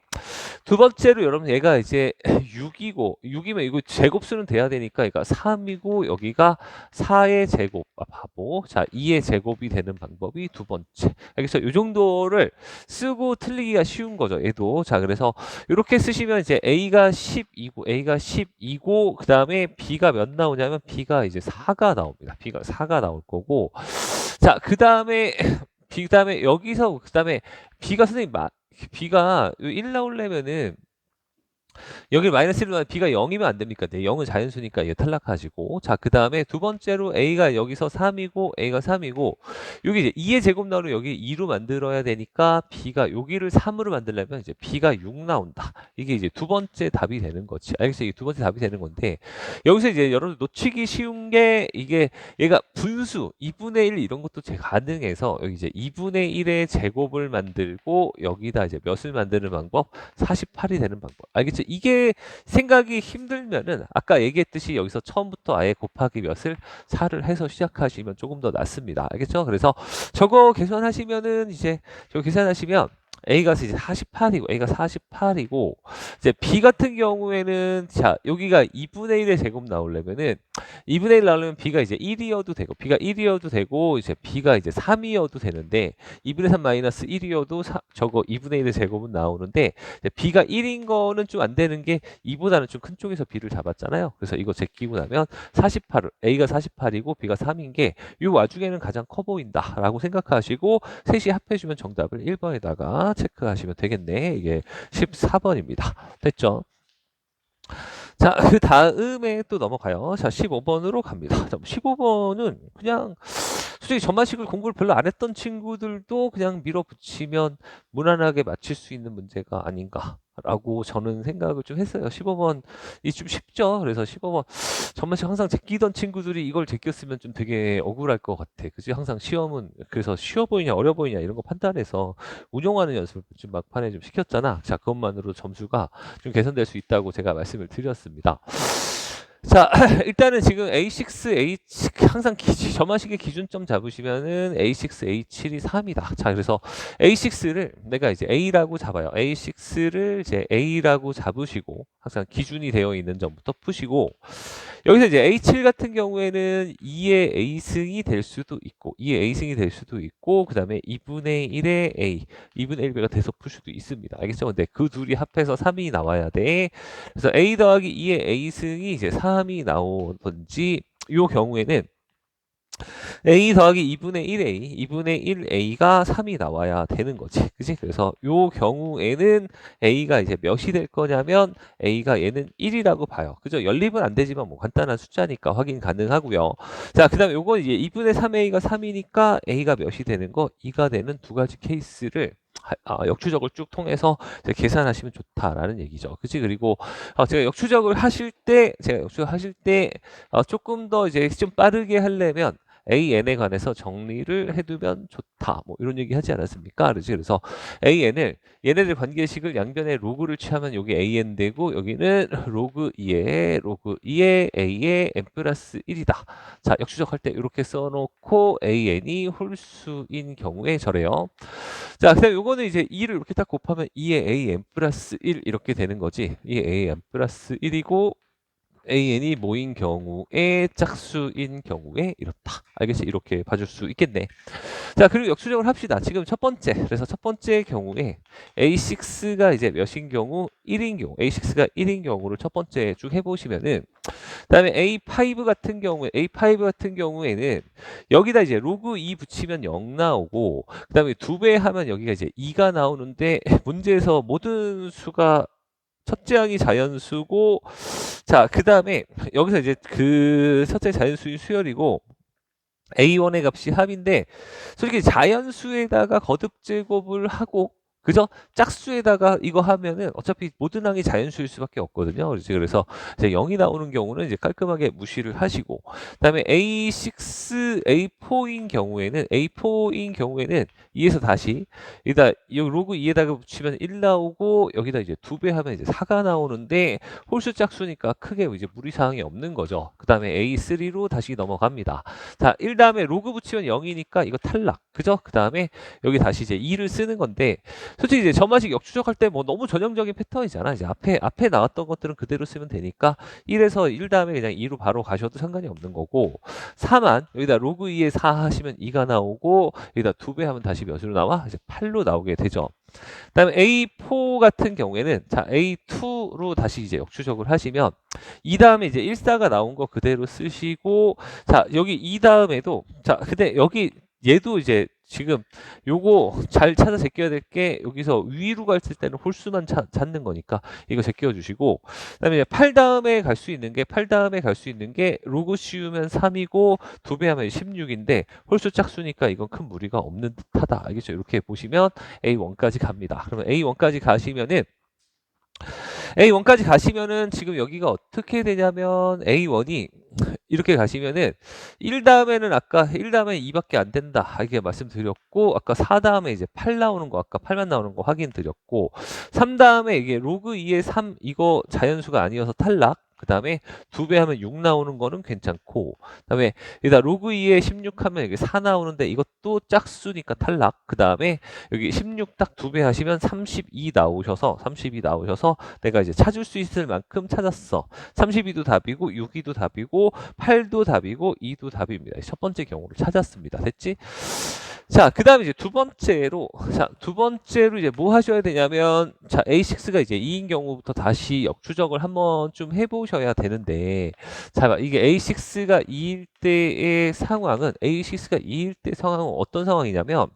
두 번째로 여러분 얘가 이제 6이면 이거 제곱수는 돼야 되니까 얘가 3이고 여기가 4의 제곱 바보. 자, 2의 제곱이 되는 방법이 두 번째. 알겠어? 이 정도를 쓰고 틀리기가 쉬운 거죠. 얘도. 자, 그래서 이렇게 쓰시면 이제 A가 12고 그 다음에 B가 몇 나오냐면 B가 이제 4가 나옵니다. B가 4가 나올 거고 자, 그 다음에 여기서 그 다음에 B가 선생님 B가 1 나오려면은 여기 마이너스 1로 나면 b가 0이면 안 됩니까? 네, 0은 자연수니까 이게 탈락하시고. 자, 그 다음에 두 번째로 a가 여기서 3이고 a가 3이고 여기 이제 2의 제곱 나오면 여기 2로 만들어야 되니까 b가 여기를 3으로 만들려면 이제 b가 6 나온다. 이게 이제 두 번째 답이 되는 거지. 알겠어요? 이게 두 번째 답이 되는 건데 여기서 이제 여러분들 놓치기 쉬운 게 이게 얘가 분수 2분의 1 이런 것도 가능해서 여기 이제 2분의 1의 제곱을 만들고 여기다 이제 몇을 만드는 방법 48이 되는 방법. 알겠죠? 이게 생각이 힘들면은 아까 얘기했듯이 여기서 처음부터 아예 곱하기 몇을 4를 해서 시작하시면 조금 더 낫습니다. 알겠죠? 그래서 저거 계산하시면은 이제 저거 계산하시면 A가 이제 48이고 A가 48이고 이제 B 같은 경우에는 자 여기가 2분의 1의 제곱 나오려면은 2분의 1 나오려면 B가 이제 1이어도 되고 B가 1이어도 되고 이제 B가 이제 3이어도 되는데 2분의 3 마이너스 1이어도 저거 2분의 1의 제곱은 나오는데 B가 1인 거는 좀 안 되는 게 2보다는 좀 큰 쪽에서 B를 잡았잖아요. 그래서 이거 제끼고 나면 48을 A가 48이고 B가 3인 게 이 와중에는 가장 커 보인다라고 생각하시고 셋이 합해주면 정답을 1번에다가 체크하시면 되겠네. 이게 14번입니다. 됐죠? 자, 그 다음에 또 넘어가요. 자, 15번으로 갑니다. 15번은 그냥 솔직히 전반식을 공부를 별로 안 했던 친구들도 그냥 밀어붙이면 무난하게 맞힐 수 있는 문제가 아닌가라고 저는 생각을 좀 했어요. 15번이 좀 쉽죠. 그래서 15번 전반식 항상 제끼던 친구들이 이걸 제꼈으면 좀 되게 억울할 것 같아. 그지? 항상 시험은 그래서 쉬워 보이냐 어려 보이냐 이런 거 판단해서 운용하는 연습을 좀 막판에 좀 시켰잖아. 자, 그것만으로 점수가 좀 개선될 수 있다고 제가 말씀을 드렸습니다. 자, 일단은 지금 A6, A7 항상 전반식의 기준점 잡으시면은 A6, A7이 3이다. 자, 그래서 A6를 내가 이제 A라고 잡아요. A6를 이제 A라고 잡으시고 항상 기준이 되어 있는 점부터 푸시고 여기서 이제 A7 같은 경우에는 2의 A승이 될 수도 있고 2의 A승이 될 수도 있고 그 다음에 2분의 1의 A 2분의 1배가 돼서 풀 수도 있습니다. 알겠죠? 근데 그 둘이 합해서 3이 나와야 돼. 그래서 A 더하기 2의 A승이 이제 3이 나오든지 이 경우에는 A 더하기 2분의 1A, 2분의 1A가 3이 나와야 되는 거지. 그지? 그래서 요 경우에는 A가 이제 몇이 될 거냐면 A가 얘는 1이라고 봐요. 그죠? 연립은 안 되지만 뭐 간단한 숫자니까 확인 가능하고요. 자, 그 다음에 요건 이제 2분의 3A가 3이니까 A가 몇이 되는 거 2가 되는 두 가지 케이스를 역추적을 쭉 통해서 계산하시면 좋다라는 얘기죠. 그치? 그리고 제가 역추적을 하실 때 조금 더 이제 좀 빠르게 하려면 AN에 관해서 정리를 해두면 좋다. 뭐 이런 얘기 하지 않았습니까? 그렇지? 그래서 AN을 얘네들 관계식을 양변에 로그를 취하면 여기 AN 되고 여기는 로그 2의 A의 N 플러스 1이다. 자, 역추적할 때 이렇게 써놓고 AN이 홀수인 경우에 저래요. 자, 그다음에 요거는 이제 2를 이렇게 딱 곱하면 2의 AN 플러스 1 이렇게 되는 거지. 2의 AN 플러스 1이고 AN이 모인 경우에 짝수인 경우에 이렇다. 알겠지? 이렇게 봐줄 수 있겠네. 자, 그리고 역추적을 합시다. 지금 첫 번째. 그래서 첫 번째 경우에 A6가 이제 몇인 경우? 1인 경우. A6가 1인 경우를 첫 번째 쭉 해보시면은 그다음에 A5 같은 경우에는 여기다 이제 로그 2 붙이면 0 나오고 그다음에 2배 하면 여기가 이제 2가 나오는데 문제에서 모든 수가 첫째 항이 자연수고 자, 그 다음에 여기서 이제 그 첫째 자연수인 수열이고 A1의 값이 합인데 솔직히 자연수에다가 거듭 제곱을 하고 그죠? 짝수에다가 이거 하면은 어차피 모든 항이 자연수일 수밖에 없거든요. 그래서 이제 0이 나오는 경우는 이제 깔끔하게 무시를 하시고 그다음에 A6, A4인 경우에는 2에서 다시 여기다 로그 2에다가 붙이면 1 나오고 여기다 이제 2배 하면 이제 4가 나오는데 홀수 짝수니까 크게 이제 무리사항이 없는 거죠. 그다음에 A3로 다시 넘어갑니다. 자, 1 다음에 로그 붙이면 0이니까 이거 탈락. 그죠? 그다음에 여기 다시 이제 2를 쓰는 건데 솔직히 이제 전반식 역추적할 때 뭐 너무 전형적인 패턴이잖아. 이제 앞에 나왔던 것들은 그대로 쓰면 되니까 1에서 1 다음에 그냥 2로 바로 가셔도 상관이 없는 거고 4만 여기다 로그 2에 4 하시면 2가 나오고 여기다 2배 하면 다시 몇으로 나와? 이제 8로 나오게 되죠. 그다음에 A4 같은 경우에는 자 A2로 다시 이제 역추적을 하시면 이 다음에 이제 14가 나온 거 그대로 쓰시고 자 여기 이 다음에도 자 근데 여기 얘도 이제 지금 요거 잘 찾아 제껴야 될 게 여기서 위로 갈 때는 홀수만 찾는 거니까 이거 제껴 주시고, 그다음에 이제 8 다음에 갈 수 있는 게 로그 씌우면 3이고 2배 하면 16인데 홀수 짝수니까 이건 큰 무리가 없는 듯하다. 알겠죠? 이렇게 보시면 A1까지 갑니다. 그러면 A1까지 가시면은 지금 여기가 어떻게 되냐면 A1이 이렇게 가시면은 1 다음에는 아까 1 다음에 2밖에 안 된다. 이렇게 말씀드렸고, 아까 4 다음에 이제 8 나오는 거, 아까 8만 나오는 거 확인 드렸고, 3 다음에 이게 로그 2의 3 이거 자연수가 아니어서 탈락. 그 다음에 2배 하면 6 나오는 거는 괜찮고, 그 다음에 여기다 로그 2에 16 하면 여기 4 나오는데 이것도 짝수니까 탈락. 그 다음에 여기 16 딱 2배 하시면 32 나오셔서 내가 이제 찾을 수 있을 만큼 찾았어. 32도 답이고 6이도 답이고 8도 답이고 2도 답입니다. 첫 번째 경우를 찾았습니다. 됐지? 자, 그 다음에 이제 두 번째로 이제 뭐 하셔야 되냐면, 자, A6가 이제 2인 경우부터 다시 역추적을 한번 좀 해보셔야 되는데, 자, 이게 A6가 2일 때의 상황은 어떤 상황이냐면,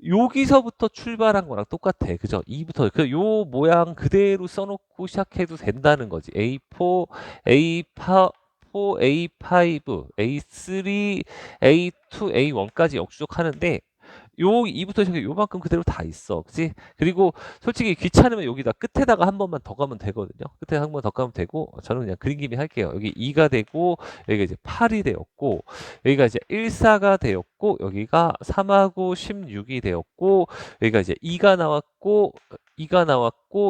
여기서부터 출발한 거랑 똑같아. 그죠? 2부터, 요 모양 그대로 써놓고 시작해도 된다는 거지. A4, A5, A5, A3, A2, A1까지 역추적하는데 요 2부터 시작해 요만큼 그대로 다 있어. 그치? 그리고 솔직히 귀찮으면 여기다 끝에다가 한 번만 더 가면 되거든요. 끝에 한 번 더 가면 되고, 저는 그냥 그린 김에 할게요. 여기 2가 되고, 여기가 이제 8이 되었고, 여기가 이제 1, 4가 되었고, 여기가 3하고 16이 되었고, 여기가 이제 2가 나왔고,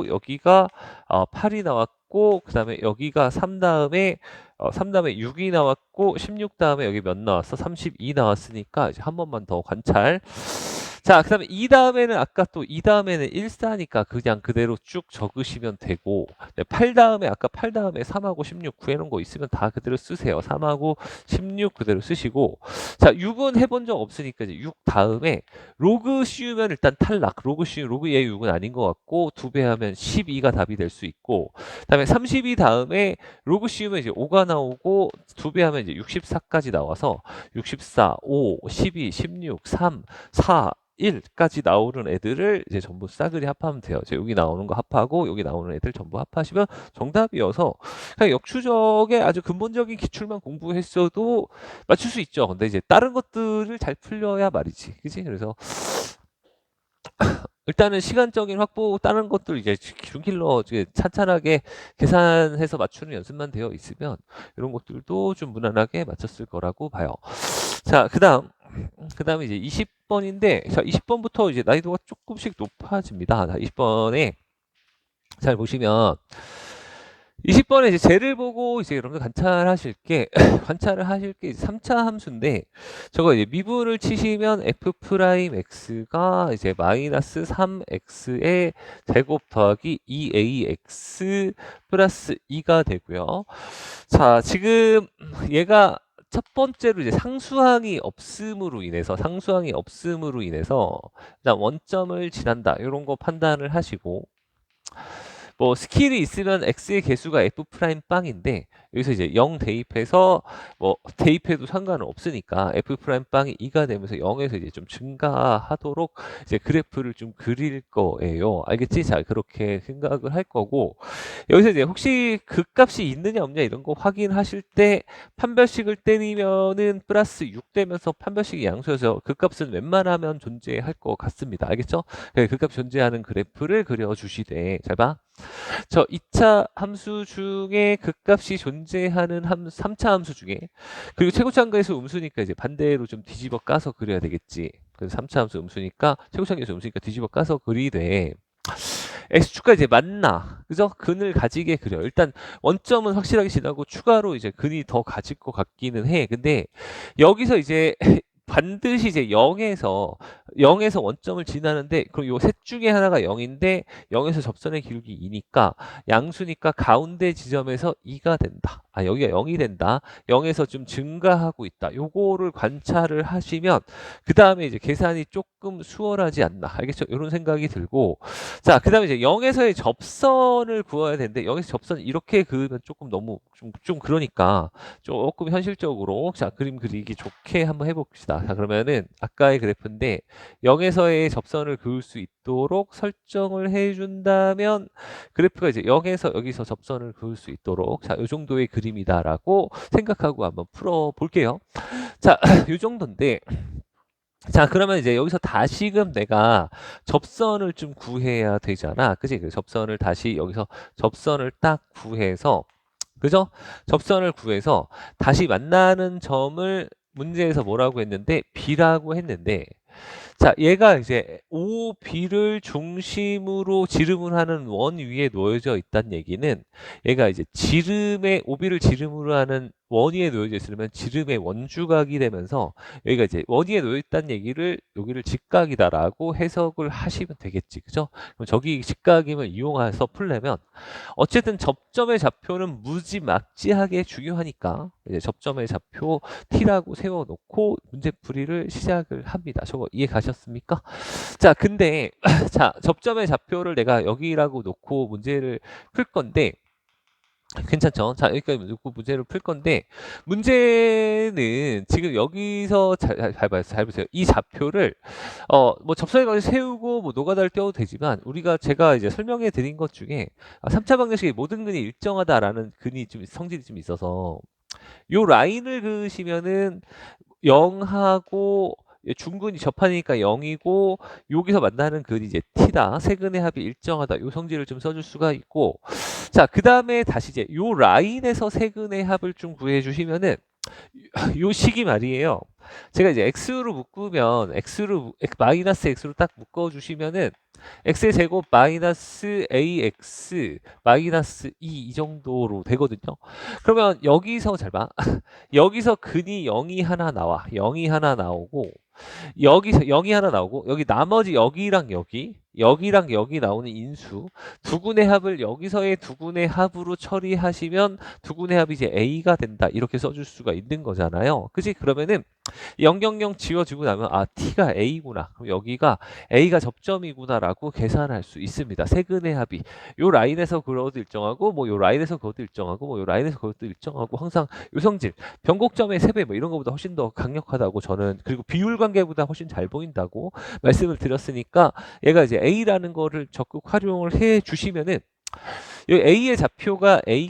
여기가 8이 나왔고, 그 다음에 여기가 3 다음에 6이 나왔고, 16 다음에 여기 몇 나왔어? 32 나왔으니까 이제 한 번만 더 관찰. 자, 그 다음에 2 다음에는 1, 4니까 그냥 그대로 쭉 적으시면 되고, 8 다음에 3하고 16 구해놓은 거 있으면 다 그대로 쓰세요. 3하고 16 그대로 쓰시고, 자, 6은 해본 적 없으니까 이제 6 다음에 로그 씌우면 일단 탈락. 로그 얘 6은 아닌 것 같고, 2배 하면 12가 답이 될 수 있고, 그 다음에 32 다음에 로그 씌우면 이제 5가 나오고, 2배 하면 이제 64까지 나와서 64, 5, 12, 16, 3, 4, 1까지 나오는 애들을 이제 전부 싸그리 합하면 돼요. 이제 여기 나오는 거 합하고 여기 나오는 애들 전부 합하시면 정답이어서, 그냥 역추적의 아주 근본적인 기출만 공부했어도 맞출 수 있죠. 근데 이제 다른 것들을 잘 풀려야 말이지. 그치? 그래서 일단은 시간적인 확보, 다른 것들 이제 기준킬러 찬찬하게 계산해서 맞추는 연습만 되어 있으면 이런 것들도 좀 무난하게 맞췄을 거라고 봐요. 자, 그 다음에 이제 20번인데, 자, 20번부터 이제 난이도가 조금씩 높아집니다. 자, 20번에 잘 보시면, 20번에 이제 쟤를 보고 이제 이런 거 관찰을 하실 게 3차 함수인데, 저거 이제 미분을 치시면 f'x가 이제 마이너스 3x의 제곱 더하기 2ax 플러스 2가 되고요. 자, 지금 얘가 첫 번째로 이제 상수항이 없음으로 인해서 일단 원점을 지난다. 이런 거 판단을 하시고, 뭐 스킬이 있으면 x의 개수가 f 프라임 빵인데, 여기서 이제 0 대입해서 뭐 대입해도 상관은 없으니까 f 프라임 빵이 2가 되면서 0에서 이제 좀 증가하도록 이제 그래프를 좀 그릴 거예요. 알겠지? 자, 그렇게 생각을 할 거고, 여기서 이제 혹시 극값이 있느냐 없냐 이런 거 확인하실 때 판별식을 때리면은 플러스 6 되면서 판별식이 양수여서 극값은 웬만하면 존재할 것 같습니다. 알겠죠? 극값 존재하는 그래프를 그려주시되, 잘 봐. 저 2차 함수 중에 극값이 존재하는 3차 함수 중에, 그리고 최고차항에서 음수니까 이제 반대로 좀 뒤집어 까서 그려야 되겠지. 그래서 3차 함수 음수니까 최고차항에서 음수니까 뒤집어 까서 그리되, x축과 이제 맞나, 그죠? 근을 가지게 그려. 일단 원점은 확실하게 지나고 추가로 이제 근이 더 가질 것 같기는 해. 근데 여기서 이제 반드시 이제 0에서 0에서 원점을 지나는데 그럼 요 셋 중에 하나가 0인데 0에서 접선의 기울기 2니까 양수니까 가운데 지점에서 2가 된다. 아, 여기가 0이 된다. 0에서 좀 증가하고 있다. 요거를 관찰을 하시면 그 다음에 이제 계산이 조금 수월하지 않나. 알겠죠? 이런 생각이 들고, 자, 그 다음에 이제 0에서의 접선을 구해야 되는데 0에서 접선 이렇게 그으면 조금 너무 좀 그러니까 조금 현실적으로 자, 그림 그리기 좋게 한번 해봅시다. 자, 그러면은 아까의 그래프인데 0에서의 접선을 그을 수 있도록 설정을 해준다면 그래프가 이제 0에서 여기서 접선을 그을 수 있도록 자, 요 정도의 그림이다라고 생각하고 한번 풀어 볼게요. 자, 요 정도인데 자, 그러면 이제 여기서 다시금 내가 접선을 좀 구해야 되잖아. 그지? 그 접선을 다시 여기서 접선을 딱 구해서 그죠? 접선을 구해서 다시 만나는 점을 문제에서 뭐라고 했는데 B라고 했는데 자, 얘가 이제 OB를 중심으로 지름을 하는 원 위에 놓여져 있다는 얘기는 얘가 이제 지름의 OB를 지름으로 하는 원 위에 놓여져 있으면 지름의 원주각이 되면서 여기가 이제 원 위에 놓여 있다는 얘기를 여기를 직각이다라고 해석을 하시면 되겠지. 그죠? 그럼 저기 직각임을 이용해서 풀려면 어쨌든 접점의 좌표는 무지막지하게 중요하니까 이제 접점의 좌표 T라고 세워놓고 문제풀이를 시작을 합니다. 저거 이해 가셨습니까? 자, 근데 자, 접점의 좌표를 내가 여기라고 놓고 문제를 풀 건데 괜찮죠? 자, 여기까지 놓고 문제를 풀 건데 문제는 지금 여기서 잘 보세요. 이 좌표를 뭐 접선에 가서 세우고 뭐 노가다를 떼어도 되지만 제가 이제 설명해 드린 것 중에 3차 방정식의 모든 근이 일정하다라는 근이 좀 성질이 좀 있어서 요 라인을 그으시면은 0하고 중근이 접하니까 0이고 여기서 만나는 근이 이제 t다. 세 근의 합이 일정하다. 요 성질을 좀 써줄 수가 있고 자, 그 다음에 다시 이제 요 라인에서 세 근의 합을 좀 구해 주시면은 요 식이 말이에요. 제가 이제 x로 묶으면 마이너스 x로 딱 묶어 주시면은 x의 제곱 마이너스 ax 마이너스 2 이 정도로 되거든요. 그러면 여기서 잘 봐. 여기서 근이 0이 하나 나와. 0이 하나 나오고 여기서 0이 하나 나오고 여기 나머지 여기랑 여기 나오는 인수 두 군의 합을 여기서의 두 군의 합으로 처리하시면 두 군의 합이 이제 A가 된다 이렇게 써줄 수가 있는 거잖아요. 그지? 그러면은 000 지워주고 나면 아 T가 A구나. 그럼 여기가 A가 접점이구나라고 계산할 수 있습니다. 세 근의 합이 요 라인에서 그것도 일정하고 뭐 요 라인에서 그것도 일정하고 뭐 요 라인에서 그것도 일정하고 항상 요 성질 변곡점의 3배 뭐 이런 것보다 훨씬 더 강력하다고 저는 그리고 비율 관계보다 훨씬 잘 보인다고 말씀을 드렸으니까 얘가 이제 A라는 거를 적극 활용을 해 주시면은 여기 A의 좌표가 A,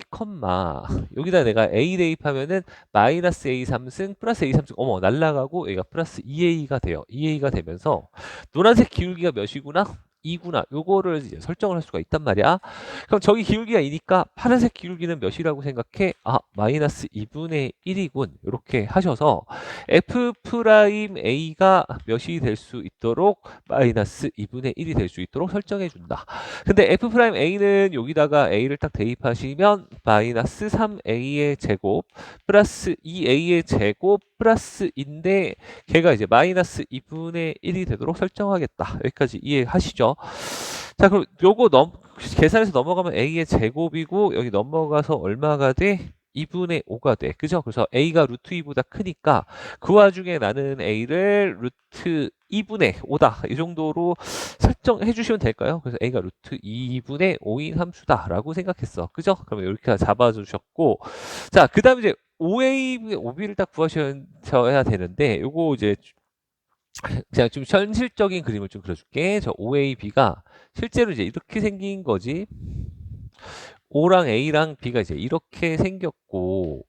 여기다 내가 A 대입하면은 마이너스 A 3승 플러스 A 3승 어머 날라가고 얘가 플러스 2A가 돼요. 2A가 되면서 노란색 기울기가 몇이구나? 2구나. 요거를 이제 설정을 할 수가 있단 말이야. 그럼 저기 기울기가 2니까 파란색 기울기는 몇이라고 생각해? 아, 마이너스 2분의 1이군. 이렇게 하셔서 F'A가 몇이 될 수 있도록 마이너스 2분의 1이 될 수 있도록 설정해 준다. 근데 F'A는 여기다가 A를 딱 대입하시면 마이너스 3A의 제곱 플러스 2A의 제곱 플러스인데 걔가 이제 마이너스 2분의 1이 되도록 설정하겠다. 여기까지 이해하시죠? 자, 그럼 요거 계산해서 넘어가면 A의 제곱이고 여기 넘어가서 얼마가 돼? 2분의 5가 돼. 그죠? 그래서 A가 루트 2보다 크니까 그 와중에 나는 A를 루트 2분의 5다. 이 정도로 설정해 주시면 될까요? 그래서 A가 루트 2분의 5인 함수다라고 생각했어. 그죠? 그러면 이렇게 잡아주셨고 자, 그 다음에 이제 OB를 딱 구하셔야 되는데 요거 이제 그냥 좀 현실적인 그림을 좀 그려줄게. 저 OAB가 실제로 이제 이렇게 생긴 거지. O랑 A랑 B가 이제 이렇게 생겼고,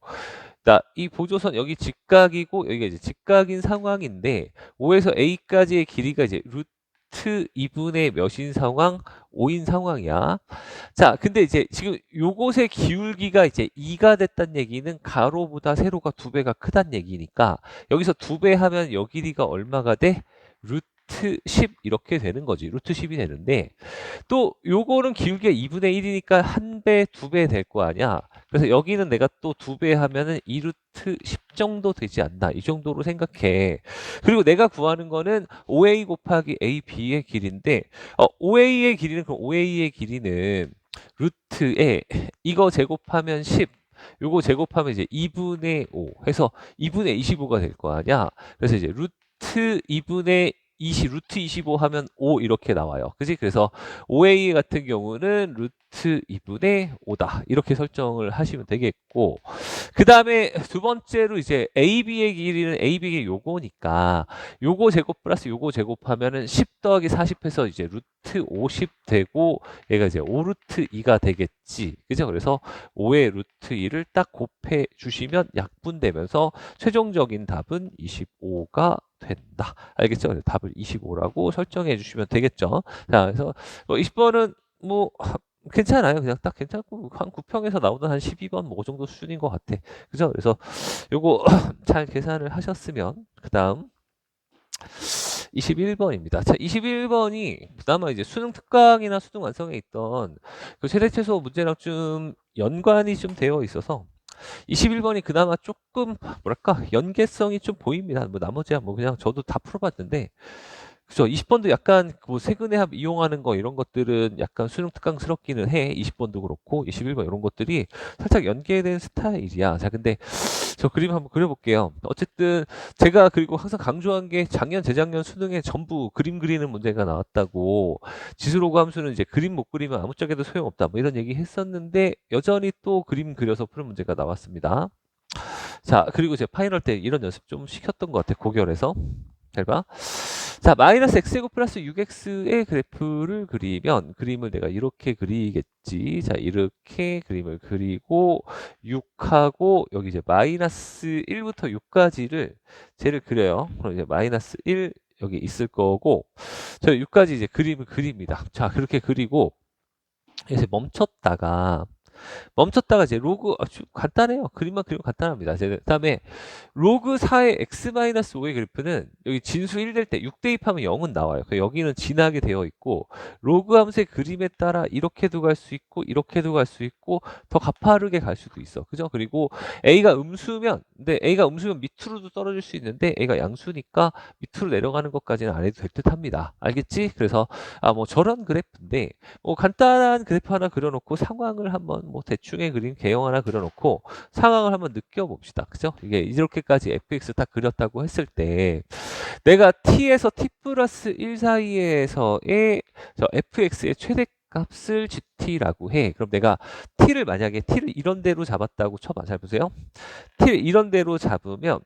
이 보조선 여기 직각이고 여기가 이제 직각인 상황인데 5에서 A까지의 길이가 이제 루트 2분의 몇인 상황? 5인 상황이야. 자, 근데 이제 지금 요것의 기울기가 이제 2가 됐다는 얘기는 가로보다 세로가 2배가 크다는 얘기니까 여기서 2배 하면 여 길이가 얼마가 돼? 루트 루트 10 이렇게 되는 거지. 루트 10이 되는데 또 요거는 길게 2분의 1이니까 1배, 2배 될 거 아니야. 그래서 여기는 내가 또 2배 하면은 2루트 10 정도 되지 않나. 이 정도로 생각해. 그리고 내가 구하는 거는 OA 곱하기 AB의 길인데, OA의 길이는, 그럼 OA의 길이는 루트에 이거 제곱하면 10, 요거 제곱하면 이제 2분의 5 해서 2분의 25가 될 거 아니야. 그래서 이제 루트 2분의 20, 루트 25 하면 5 이렇게 나와요. 그지? 그래서 OA 같은 경우는 루트 2분의 5다. 이렇게 설정을 하시면 되겠고, 그 다음에 두 번째로 이제 AB의 길이는 AB의 요거니까, 요거 제곱 플러스 요거 제곱하면은 10 더하기 40 해서 이제 루트 50 되고, 얘가 이제 5루트 2가 되겠지. 그죠? 그래서 5의 루트 2를 딱 곱해 주시면 약분되면서 최종적인 답은 25가 된다. 알겠죠? 그래서 답을 25라고 설정해 주시면 되겠죠. 자, 그래서 20번은 뭐 괜찮아요. 그냥 딱 괜찮고 한 9평에서 나오는 한 12번 뭐 그 정도 수준인 것 같아. 그죠? 그래서 요거 잘 계산을 하셨으면 그다음 21번입니다. 자, 21번이 그나마 이제 수능 특강이나 수능 완성에 있던 그 최대 최소 문제랑 좀 연관이 좀 되어 있어서 21번이 그나마 조금 뭐랄까 연계성이 좀 보입니다. 뭐 나머지야 뭐 그냥 저도 다 풀어봤는데 그죠. 20번도 약간 뭐 세근의 합 이용하는 거 이런 것들은 약간 수능 특강스럽기는 해. 20번도 그렇고 21번 이런 것들이 살짝 연계된 스타일이야. 자, 근데 저 그림 한번 그려볼게요. 어쨌든 제가 그리고 항상 강조한 게 작년, 재작년 수능에 전부 그림 그리는 문제가 나왔다고 지수로그 함수는 이제 그림 못 그리면 아무짝에도 소용없다. 뭐 이런 얘기 했었는데 여전히 또 그림 그려서 푸는 문제가 나왔습니다. 자, 그리고 제 파이널 때 이런 연습 좀 시켰던 것 같아. 고결해서. 잘 봐. 자, 마이너스 x제곱 플러스 6x의 그래프를 그리면 그림을 내가 이렇게 그리겠지. 자, 이렇게 그림을 그리고 6하고 여기 이제 마이너스 1부터 6까지를 쟤를 그려요. 그럼 이제 마이너스 1 여기 있을 거고 저 6까지 이제 그림을 그립니다. 자, 그렇게 그리고 이제 멈췄다가 이제 로그 간단해요. 그림만 그리면 간단합니다. 그다음에 로그 4의 x-5의 그래프는 여기 진수 1 될 때 6 대입하면 0은 나와요. 여기는 진하게 되어 있고 로그 함수의 그림에 따라 이렇게도 갈 수 있고 이렇게도 갈 수 있고 더 가파르게 갈 수도 있어. 그죠? 그리고 A가 음수면 근데 A가 음수면 밑으로도 떨어질 수 있는데 A가 양수니까 밑으로 내려가는 것까지는 안 해도 될 듯 합니다. 알겠지? 그래서 뭐 저런 그래프인데 뭐 간단한 그래프 하나 그려놓고 상황을 한번 뭐 대충의 그림 개형 하나 그려놓고 상황을 한번 느껴봅시다. 그죠? 이게 이렇게까지 fx 딱 그렸다고 했을 때 내가 t에서 t 플러스 1 사이에서의 저 fx의 최대 값을 gt라고 해. 그럼 내가 t를 만약에 t를 이런 대로 잡았다고 쳐봐. 잘 보세요. t를 이런 대로 잡으면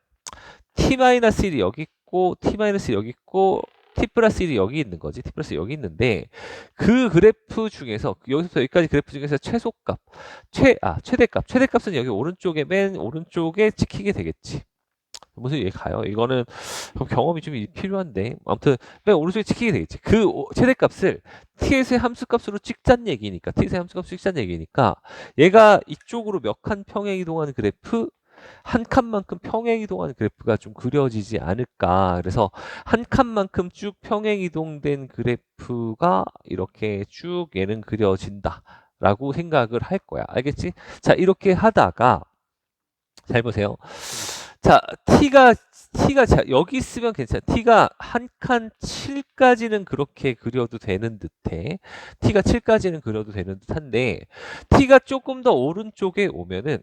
t-1이 여기 있고 t-1이 여기 있고 t 플러스 1이 여기 있는 거지. t 플러스 여기 있는데 그 그래프 중에서 여기서부터 여기까지 그래프 중에서 최소값, 최대값은 여기 오른쪽에 맨 오른쪽에 찍히게 되겠지. 무슨 얘기 가요? 이거는 경험이 좀 필요한데 아무튼 맨 오른쪽에 찍히게 되겠지. 그 최대값을 t의 함수값으로 찍자는 얘기니까 t의 함수값으로 찍자는 얘기니까 얘가 이쪽으로 몇 칸 평행 이동하는 그래프 한 칸만큼 평행 이동하는 그래프가 좀 그려지지 않을까. 그래서 한 칸만큼 쭉 평행 이동된 그래프가 이렇게 쭉 얘는 그려진다 라고 생각을 할 거야. 알겠지? 자, 이렇게 하다가 잘 보세요. 자, t가 여기 있으면 괜찮아. t가 한 칸 7까지는 그렇게 그려도 되는 듯해. t가 7까지는 그려도 되는 듯한데 t가 조금 더 오른쪽에 오면은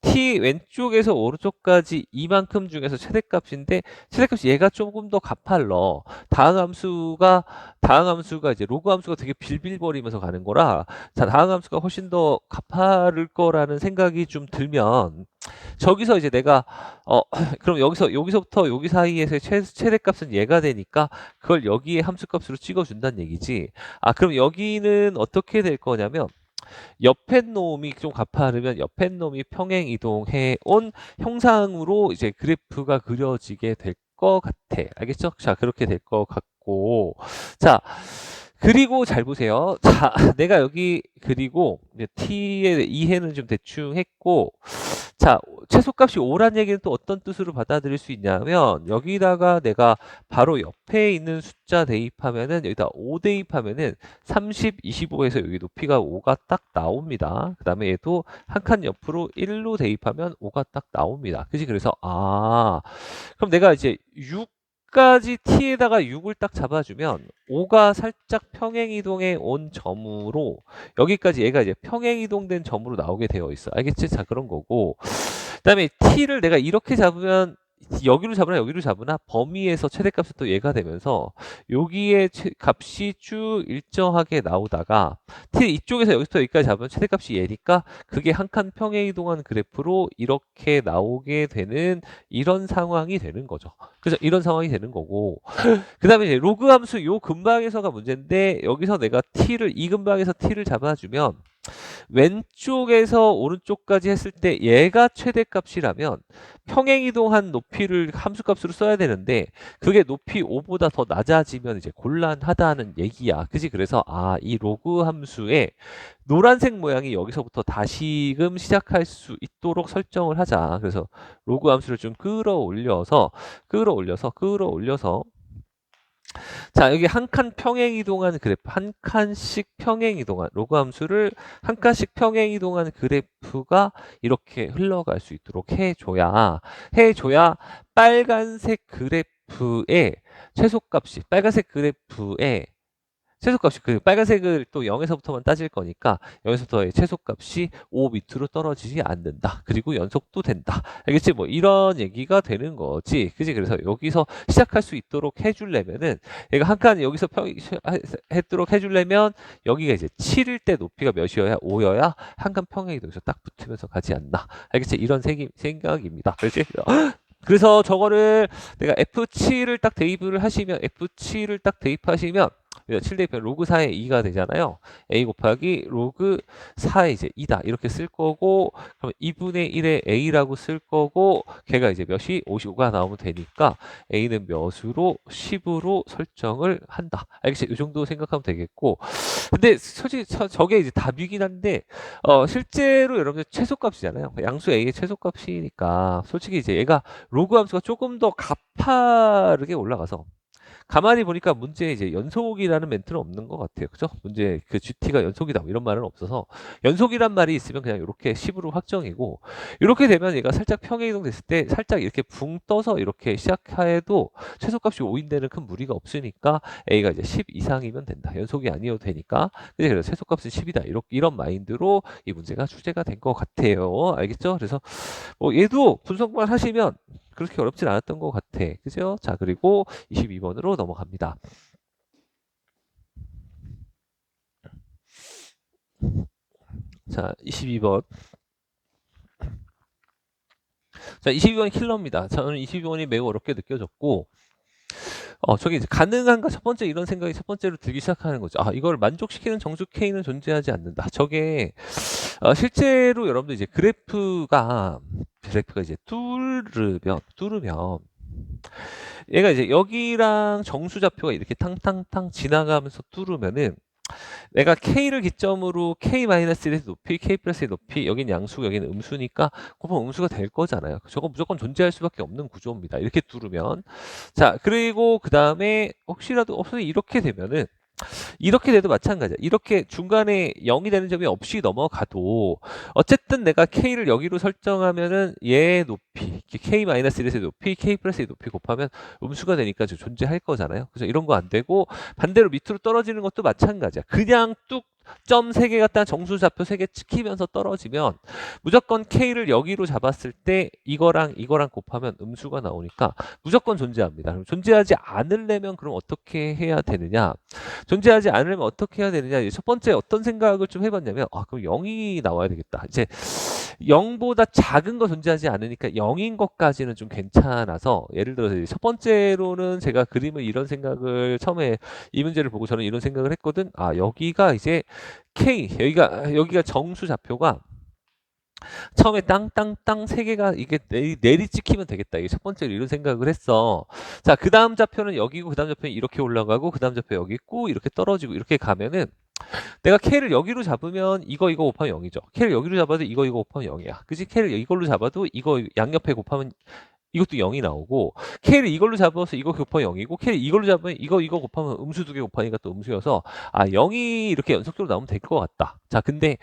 t 왼쪽에서 오른쪽까지 이만큼 중에서 최대값인데 최대값이 얘가 조금 더 가팔러. 다항 함수가 이제 로그 함수가 되게 빌빌거리면서 가는 거라 자, 다항 함수가 훨씬 더 가파를 거라는 생각이 좀 들면 저기서 이제 내가 그럼 여기서부터 여기 사이에서의 최대값은 얘가 되니까 그걸 여기에 함수값으로 찍어준다는 얘기지. 그럼 여기는 어떻게 될 거냐면 옆에 놈이 좀 가파르면 옆에 놈이 평행 이동해 온 형상으로 이제 그래프가 그려지게 될 것 같아. 알겠죠? 자, 그렇게 될 것 같고 자. 그리고 잘 보세요. 자, 내가 여기 그리고 이제 t의 이해는 좀 대충 했고 자, 최소값이 5란 얘기는 또 어떤 뜻으로 받아들일 수 있냐면 여기다가 내가 바로 옆에 있는 숫자 대입하면은 여기다 5 대입하면은 30, 25에서 여기 높이가 5가 딱 나옵니다. 그 다음에 얘도 한 칸 옆으로 1로 대입하면 5가 딱 나옵니다. 그지? 그래서 그럼 내가 이제 6까지 t에다가 6을 딱 잡아주면 5가 살짝 평행이동에 온 점으로 여기까지 얘가 이제 평행이동된 점으로 나오게 되어 있어. 알겠지? 자, 그런 거고. 그다음에 t를 내가 이렇게 잡으면 여기로 잡으나 여기로 잡으나 범위에서 최대값이 또 얘가 되면서 여기에 값이 쭉 일정하게 나오다가 t 이쪽에서 여기서부터 여기까지 잡으면 최대값이 얘니까 그게 한 칸 평행이동한 그래프로 이렇게 나오게 되는 이런 상황이 되는 거죠. 그래서 이런 상황이 되는 거고 그 다음에 이제 로그 함수 요 근방에서가 문제인데 여기서 내가 이 근방에서 t를 잡아주면 왼쪽에서 오른쪽까지 했을 때 얘가 최대값이라면 평행이동한 높이를 함수값으로 써야 되는데 그게 높이 5보다 더 낮아지면 이제 곤란하다는 얘기야. 그지? 그래서 이 로그 함수의 노란색 모양이 여기서부터 다시금 시작할 수 있도록 설정을 하자. 그래서 로그 함수를 좀 끌어올려서 자, 여기 한 칸 평행 이동한 그래프, 한 칸씩 평행 이동한 로그 함수를 한 칸씩 평행 이동한 그래프가 이렇게 흘러갈 수 있도록 해줘야 빨간색 그래프의 최소값이 그 빨간색을 또 0에서부터만 따질 거니까 여기서부터의 최소값이 5 밑으로 떨어지지 않는다. 그리고 연속도 된다. 알겠지? 뭐 이런 얘기가 되는 거지. 그지? 그래서 여기서 시작할 수 있도록 해주려면은 얘가 한 칸 여기서 했도록 해주려면 여기가 이제 7일 때 높이가 몇이어야 5여야 한 칸 평행이 여기서 딱 붙으면서 가지 않나. 알겠지? 이런 생각입니다. 그렇지? 그래서 저거를 내가 F7을 딱 대입을 하시면 F7을 딱 대입하시면 7 대입하면 로그 4의 2가 되잖아요. A 곱하기 로그 4의 이제 2다. 이렇게 쓸 거고 그럼 2분의 1의 A라고 쓸 거고 걔가 이제 몇이 55가 나오면 되니까 A는 몇으로 10으로 설정을 한다. 알겠지? 이 정도 생각하면 되겠고 근데 솔직히 저게 이제 답이긴 한데 실제로 여러분들 최소값이잖아요. 양수 A의 최소값이니까 솔직히 이제 얘가 로그 함수가 조금 더 가파르게 올라가서 가만히 보니까 문제에 이제 연속이라는 멘트는 없는 것 같아요. 그죠? 문제 그 GT가 연속이다 뭐 이런 말은 없어서 연속이란 말이 있으면 그냥 이렇게 10으로 확정이고 이렇게 되면 얘가 살짝 평행이동 됐을 때 살짝 이렇게 붕 떠서 이렇게 시작해도 최소값이 5인데는 큰 무리가 없으니까 A가 이제 10 이상이면 된다. 연속이 아니어도 되니까. 그래서 최소값은 10이다. 이런 마인드로 이 문제가 출제가 된 것 같아요. 알겠죠? 그래서 뭐 얘도 분석만 하시면 그렇게 어렵진 않았던 것 같아. 그죠? 자, 그리고 22번으로 넘어갑니다. 자, 22번. 자, 22번 킬러입니다. 저는 22번이 매우 어렵게 느껴졌고, 저기 이제 가능한가 첫 번째 이런 생각이 첫 번째로 들기 시작하는 거죠. 이걸 만족시키는 정수 K는 존재하지 않는다. 저게 실제로 여러분들 이제 그래프가 이제 뚫으면 얘가 이제 여기랑 정수 좌표가 이렇게 탕탕탕 지나가면서 뚫으면은 내가 K를 기점으로 K-1의 높이, K 플러스의 높이, 여긴 양수고 여기는 음수니까 곱하면 음수가 될 거잖아요. 저거 무조건 존재할 수밖에 없는 구조입니다. 이렇게 뚫으면. 자, 그리고 그 다음에 혹시라도 이렇게 되면은 이렇게 돼도 마찬가지야. 이렇게 중간에 0이 되는 점이 없이 넘어가도 어쨌든 내가 K를 여기로 설정하면은 얘의 높이, K-1의 높이, K 플러스의 높이 곱하면 음수가 되니까 존재할 거잖아요. 그래서 이런 거 안 되고 반대로 밑으로 떨어지는 것도 마찬가지야. 그냥 뚝 점 3개 갖다 정수 좌표 3개 찍히면서 떨어지면 무조건 K를 여기로 잡았을 때 이거랑 곱하면 음수가 나오니까 무조건 존재합니다. 그럼 존재하지 않으려면 그럼 어떻게 해야 되느냐? 존재하지 않으려면 어떻게 해야 되느냐? 첫 번째 어떤 생각을 좀 해봤냐면 그럼 0이 나와야 되겠다. 이제 0보다 작은 거 존재하지 않으니까 0인 것까지는 좀 괜찮아서 예를 들어서 첫 번째로는 제가 그림을 이런 생각을 처음에 이 문제를 보고 저는 이런 생각을 했거든. 여기가 이제 K 여기가 정수 좌표가 처음에 땅땅땅 세 개가 이게 내리 찍히면 되겠다. 이게 첫 번째로 이런 생각을 했어. 자, 그 다음 좌표는 여기고 그 다음 좌표는 이렇게 올라가고 그 다음 좌표 여기 있고 이렇게 떨어지고 이렇게 가면은 내가 K를 여기로 잡으면 이거 곱하면 0이죠. K를 여기로 잡아도 이거 곱하면 0이야. 그치? K를 이걸로 잡아도 이거 양옆에 곱하면 이것도 0이 나오고, K를 이걸로 잡아서 이거 곱하면 0이고, K를 이걸로 잡으면 이거 곱하면 음수 두 개 곱하니까 또 음수여서, 아, 0이 이렇게 연속적으로 나오면 될 것 같다. 자, 근데,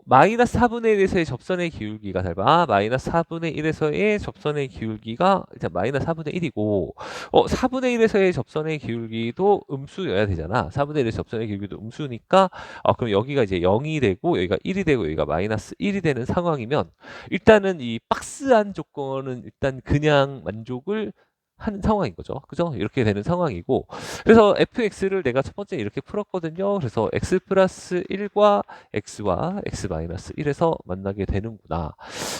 마이너스 4분의 1에서의 접선의 기울기가 잘 봐. 마이너스 4분의 1에서의 접선의 기울기가 일단 마이너스 4분의 1이고, 4분의 1에서의 접선의 기울기도 음수여야 되잖아. 4분의 1에서 접선의 기울기도 음수니까, 그럼 여기가 이제 0이 되고, 여기가 1이 되고, 여기가 마이너스 1이 되는 상황이면, 일단은 이 박스한 조건은 일단 그냥 만족을 하는 상황인 거죠. 그죠? 이렇게 되는 상황이고. 그래서 fx를 내가 첫 번째 이렇게 풀었거든요. 그래서 x 플러스 1과 x와 x 마이너스 1에서 만나게 되는구나.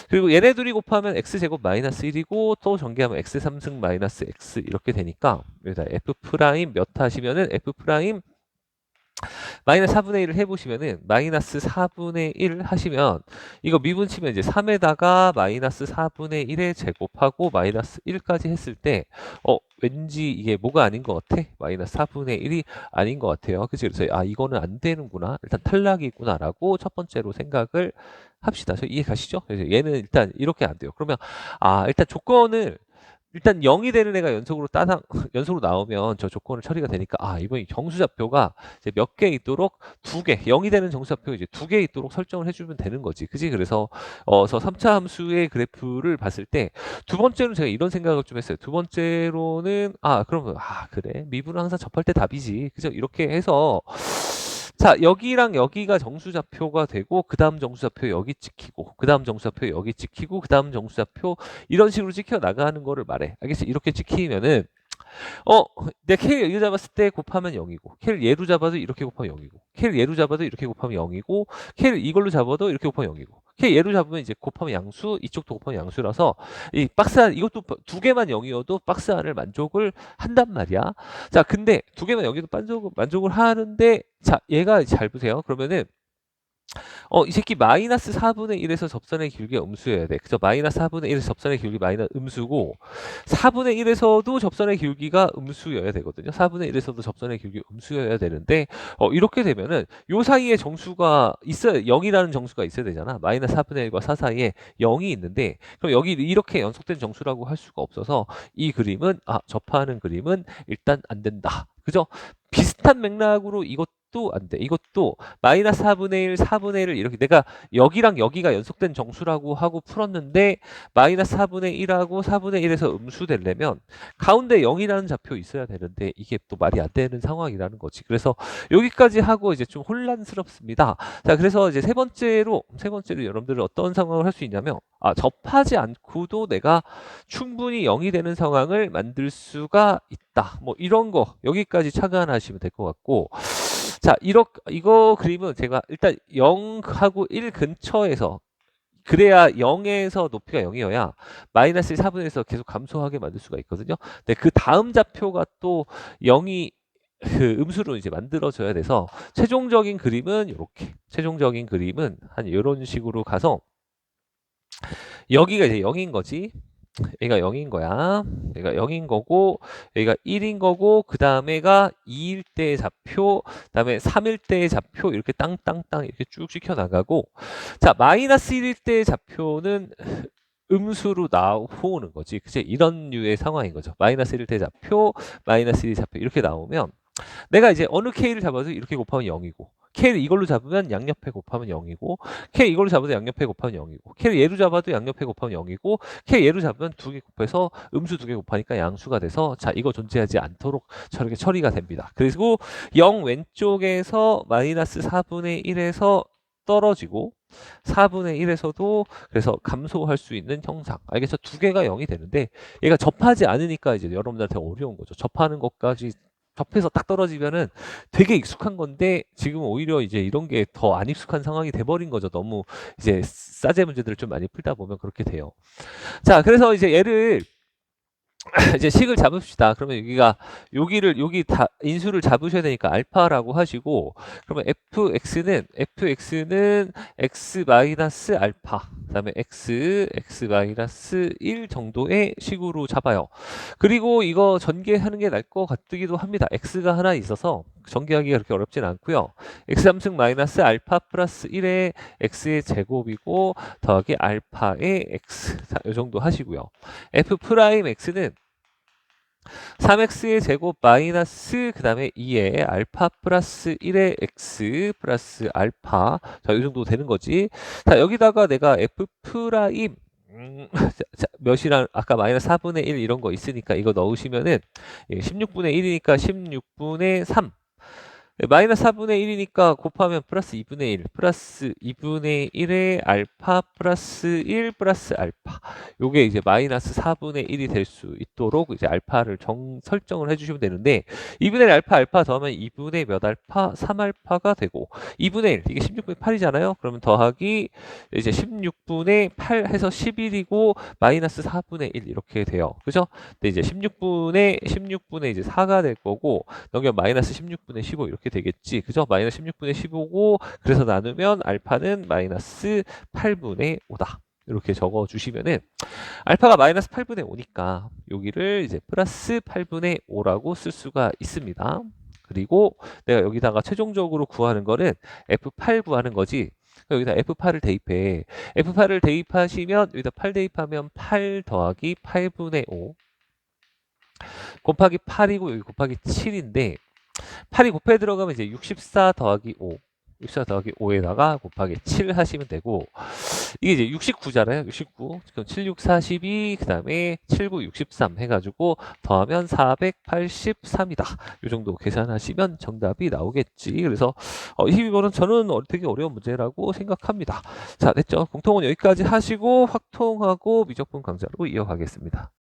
그리고 얘네 둘이 곱하면 x제곱 마이너스 1이고 또 전개하면 x 3승 마이너스 x 이렇게 되니까 여기다 f 프라임 몇 하시면은 f 프라임 마이너스 4분의 1을 해보시면은 마이너스 4분의 1 하시면 이거 미분 치면 이제 3에다가 마이너스 4분의 1에 제곱하고 마이너스 1까지 했을 때 왠지 이게 뭐가 아닌 것 같아? 마이너스 4분의 1이 아닌 것 같아요. 그치? 그래서 이거는 안 되는구나. 일단 탈락이구나 라고 첫 번째로 생각을 합시다. 저 이해 가시죠? 그래서 얘는 일단 이렇게 안 돼요. 그러면 일단 조건을 일단 0이 되는 애가 연속으로 나오면 저 조건을 처리가 되니까 이번 정수좌표가 이제 몇 개 있도록 2개 0이 되는 정수좌표 이제 2개 있도록 설정을 해주면 되는 거지. 그지? 그래서 저 3차 함수의 그래프를 봤을 때 두 번째로 제가 이런 생각을 좀 했어요. 두 번째로는 그러면 그래 미분은 항상 접할 때 답이지. 그죠? 이렇게 해서 자, 여기랑 여기가 정수좌표가 되고 그 다음 정수좌표 여기 찍히고 그 다음 정수좌표 여기 찍히고 그 다음 정수좌표 이런 식으로 찍혀 나가는 거를 말해. 알겠어? 이렇게 찍히면은 내가 K를 여기로 잡았을 때 곱하면 0이고 K를 얘로 잡아도 이렇게 곱하면 0이고 K를 얘로 잡아도 이렇게 곱하면 0이고 K를 이걸로 잡아도 이렇게 곱하면 0이고 K 얘로 잡으면 이제 곱하면 양수 이쪽도 곱하면 양수라서 이 박스 안 이것도 두 개만 0이어도 박스 안을 만족을 한단 말이야. 자, 근데 두 개만 0이어도 만족을 하는데 자, 얘가 잘 보세요. 그러면은 이 새끼 마이너스 4분의 1에서 접선의 길이가 음수여야 돼. 그죠? 마이너스 4분의 1에서 접선의 길이 마이너스 음수고 4분의 1에서도 접선의 길이가 음수여야 되거든요. 4분의 1에서도 접선의 길이 음수여야 되는데 이렇게 되면은 요 사이에 정수가 있어야 0이라는 정수가 있어야 되잖아. 마이너스 4분의 1과 4 사이에 0이 있는데 그럼 여기 이렇게 연속된 정수라고 할 수가 없어서 이 그림은 접하는 그림은 일단 안 된다. 그죠? 비슷한 맥락으로 이것도 안 돼. 이것도 마이너스 4분의 1, 4분의 1을 이렇게 내가 여기랑 여기가 연속된 정수라고 하고 풀었는데 마이너스 4분의 1하고 4분의 1에서 음수되려면 가운데 0이라는 좌표 있어야 되는데 이게 또 말이 안 되는 상황이라는 거지. 그래서 여기까지 하고 이제 좀 혼란스럽습니다. 자, 그래서 이제 세 번째로 여러분들은 어떤 상황을 할 수 있냐면 접하지 않고도 내가 충분히 0이 되는 상황을 만들 수가 있다. 뭐 이런 거 여기까지 착안하시면 될 것 같고 자, 이거 그림은 제가 일단 0하고 1 근처에서 그래야 0에서 높이가 0이어야 마이너스 4분의 1에서 계속 감소하게 만들 수가 있거든요. 근데 그 다음 좌표가 또 0이 그 음수로 이제 만들어져야 돼서 최종적인 그림은 이렇게 최종적인 그림은 한 이런 식으로 가서 여기가 이제 0인 거지. 얘가 0인 거야. 얘가 0인 거고, 얘가 1인 거고, 그 다음에가 2일 때의 좌표, 그 다음에 3일 때의 좌표, 이렇게 땅땅땅 이렇게 쭉 찍혀나가고, 자, 마이너스 1일 때의 좌표는 음수로 나오는 거지. 그치? 이런 류의 상황인 거죠. 마이너스 1일 때의 좌표, 마이너스 1일 좌표, 이렇게 나오면, 내가 이제 어느 K를 잡아도 이렇게 곱하면 0이고, K를 이걸로 잡으면 양옆에 곱하면 0이고 K 이걸로 잡아도 양옆에 곱하면 0이고 K를 얘로 잡아도 양옆에 곱하면 0이고 K 얘로 잡으면 두 개 곱해서 음수 두 개 곱하니까 양수가 돼서 자 이거 존재하지 않도록 저렇게 처리가 됩니다. 그리고 0 왼쪽에서 마이너스 4분의 1에서 떨어지고 4분의 1에서도 그래서 감소할 수 있는 형상. 알겠죠? 두 개가 0이 되는데 얘가 접하지 않으니까 이제 여러분들한테 어려운 거죠. 접하는 것까지 접해서 딱 떨어지면은 되게 익숙한 건데 지금 오히려 이제 이런 게 더 안 익숙한 상황이 돼버린 거죠. 너무 이제 싸제 문제들을 좀 많이 풀다 보면 그렇게 돼요. 자, 그래서 이제 얘를 이제 식을 잡읍시다. 그러면 여기 다 인수를 잡으셔야 되니까 알파라고 하시고 그러면 fx는 x 마이너스 알파 그다음에 x 마이너스 1 정도의 식으로 잡아요. 그리고 이거 전개하는 게 나을 것 같기도 합니다. x가 하나 있어서 전개하기가 그렇게 어렵진 않고요. x3승 마이너스 알파 플러스 1의 x의 제곱이고 더하기 알파의 x. 자, 이 정도 하시고요. f 프라임 x는 3x의 제곱 마이너스 그 다음에 2의 알파 플러스 1의 x 플러스 알파. 자, 이 정도 되는 거지. 자, 여기다가 내가 f 프라임 자, 몇이랑 아까 마이너스 4분의 1 이런 거 있으니까 이거 넣으시면은 16분의 1이니까 16분의 3. 마이너스 4분의 1이니까 곱하면 플러스 2분의 1, 플러스 2분의 1의 알파 플러스 1 플러스 알파. 요게 이제 마이너스 4분의 1이 될 수 있도록 이제 알파를 설정을 해주시면 되는데 2분의 1 알파 알파 더하면 2분의 몇 알파? 3알파가 되고 2분의 1, 이게 16분의 8이잖아요. 그러면 더하기 이제 16분의 8 해서 11이고 마이너스 4분의 1 이렇게 돼요. 그죠? 근데 이제 16분의 이제 4가 될 거고 넘겨 마이너스 16분의 15 이렇게 되겠지. 그죠? 마이너스 16분의 15고 그래서 나누면 알파는 마이너스 8분의 5다. 이렇게 적어 주시면은 알파가 마이너스 8분의 5니까 여기를 이제 플러스 8분의 5라고 쓸 수가 있습니다. 그리고 내가 여기다가 최종적으로 구하는 거는 F8 구하는 거지. 여기다 F8을 대입해. F8을 대입하시면 여기다 8 대입하면 8 더하기 8분의 5 곱하기 8이고 여기 곱하기 7인데 8이 곱해 들어가면 이제 64 더하기 5 64 더하기 5에다가 곱하기 7 하시면 되고 이게 이제 69잖아요. 69 그럼 7, 6, 42 그 다음에 7, 9, 63 해가지고 더하면 483이다. 이 정도 계산하시면 정답이 나오겠지. 그래서 이 번은 저는 되게 어려운 문제라고 생각합니다. 자, 됐죠? 공통은 여기까지 하시고 확통하고 미적분 강좌로 이어가겠습니다.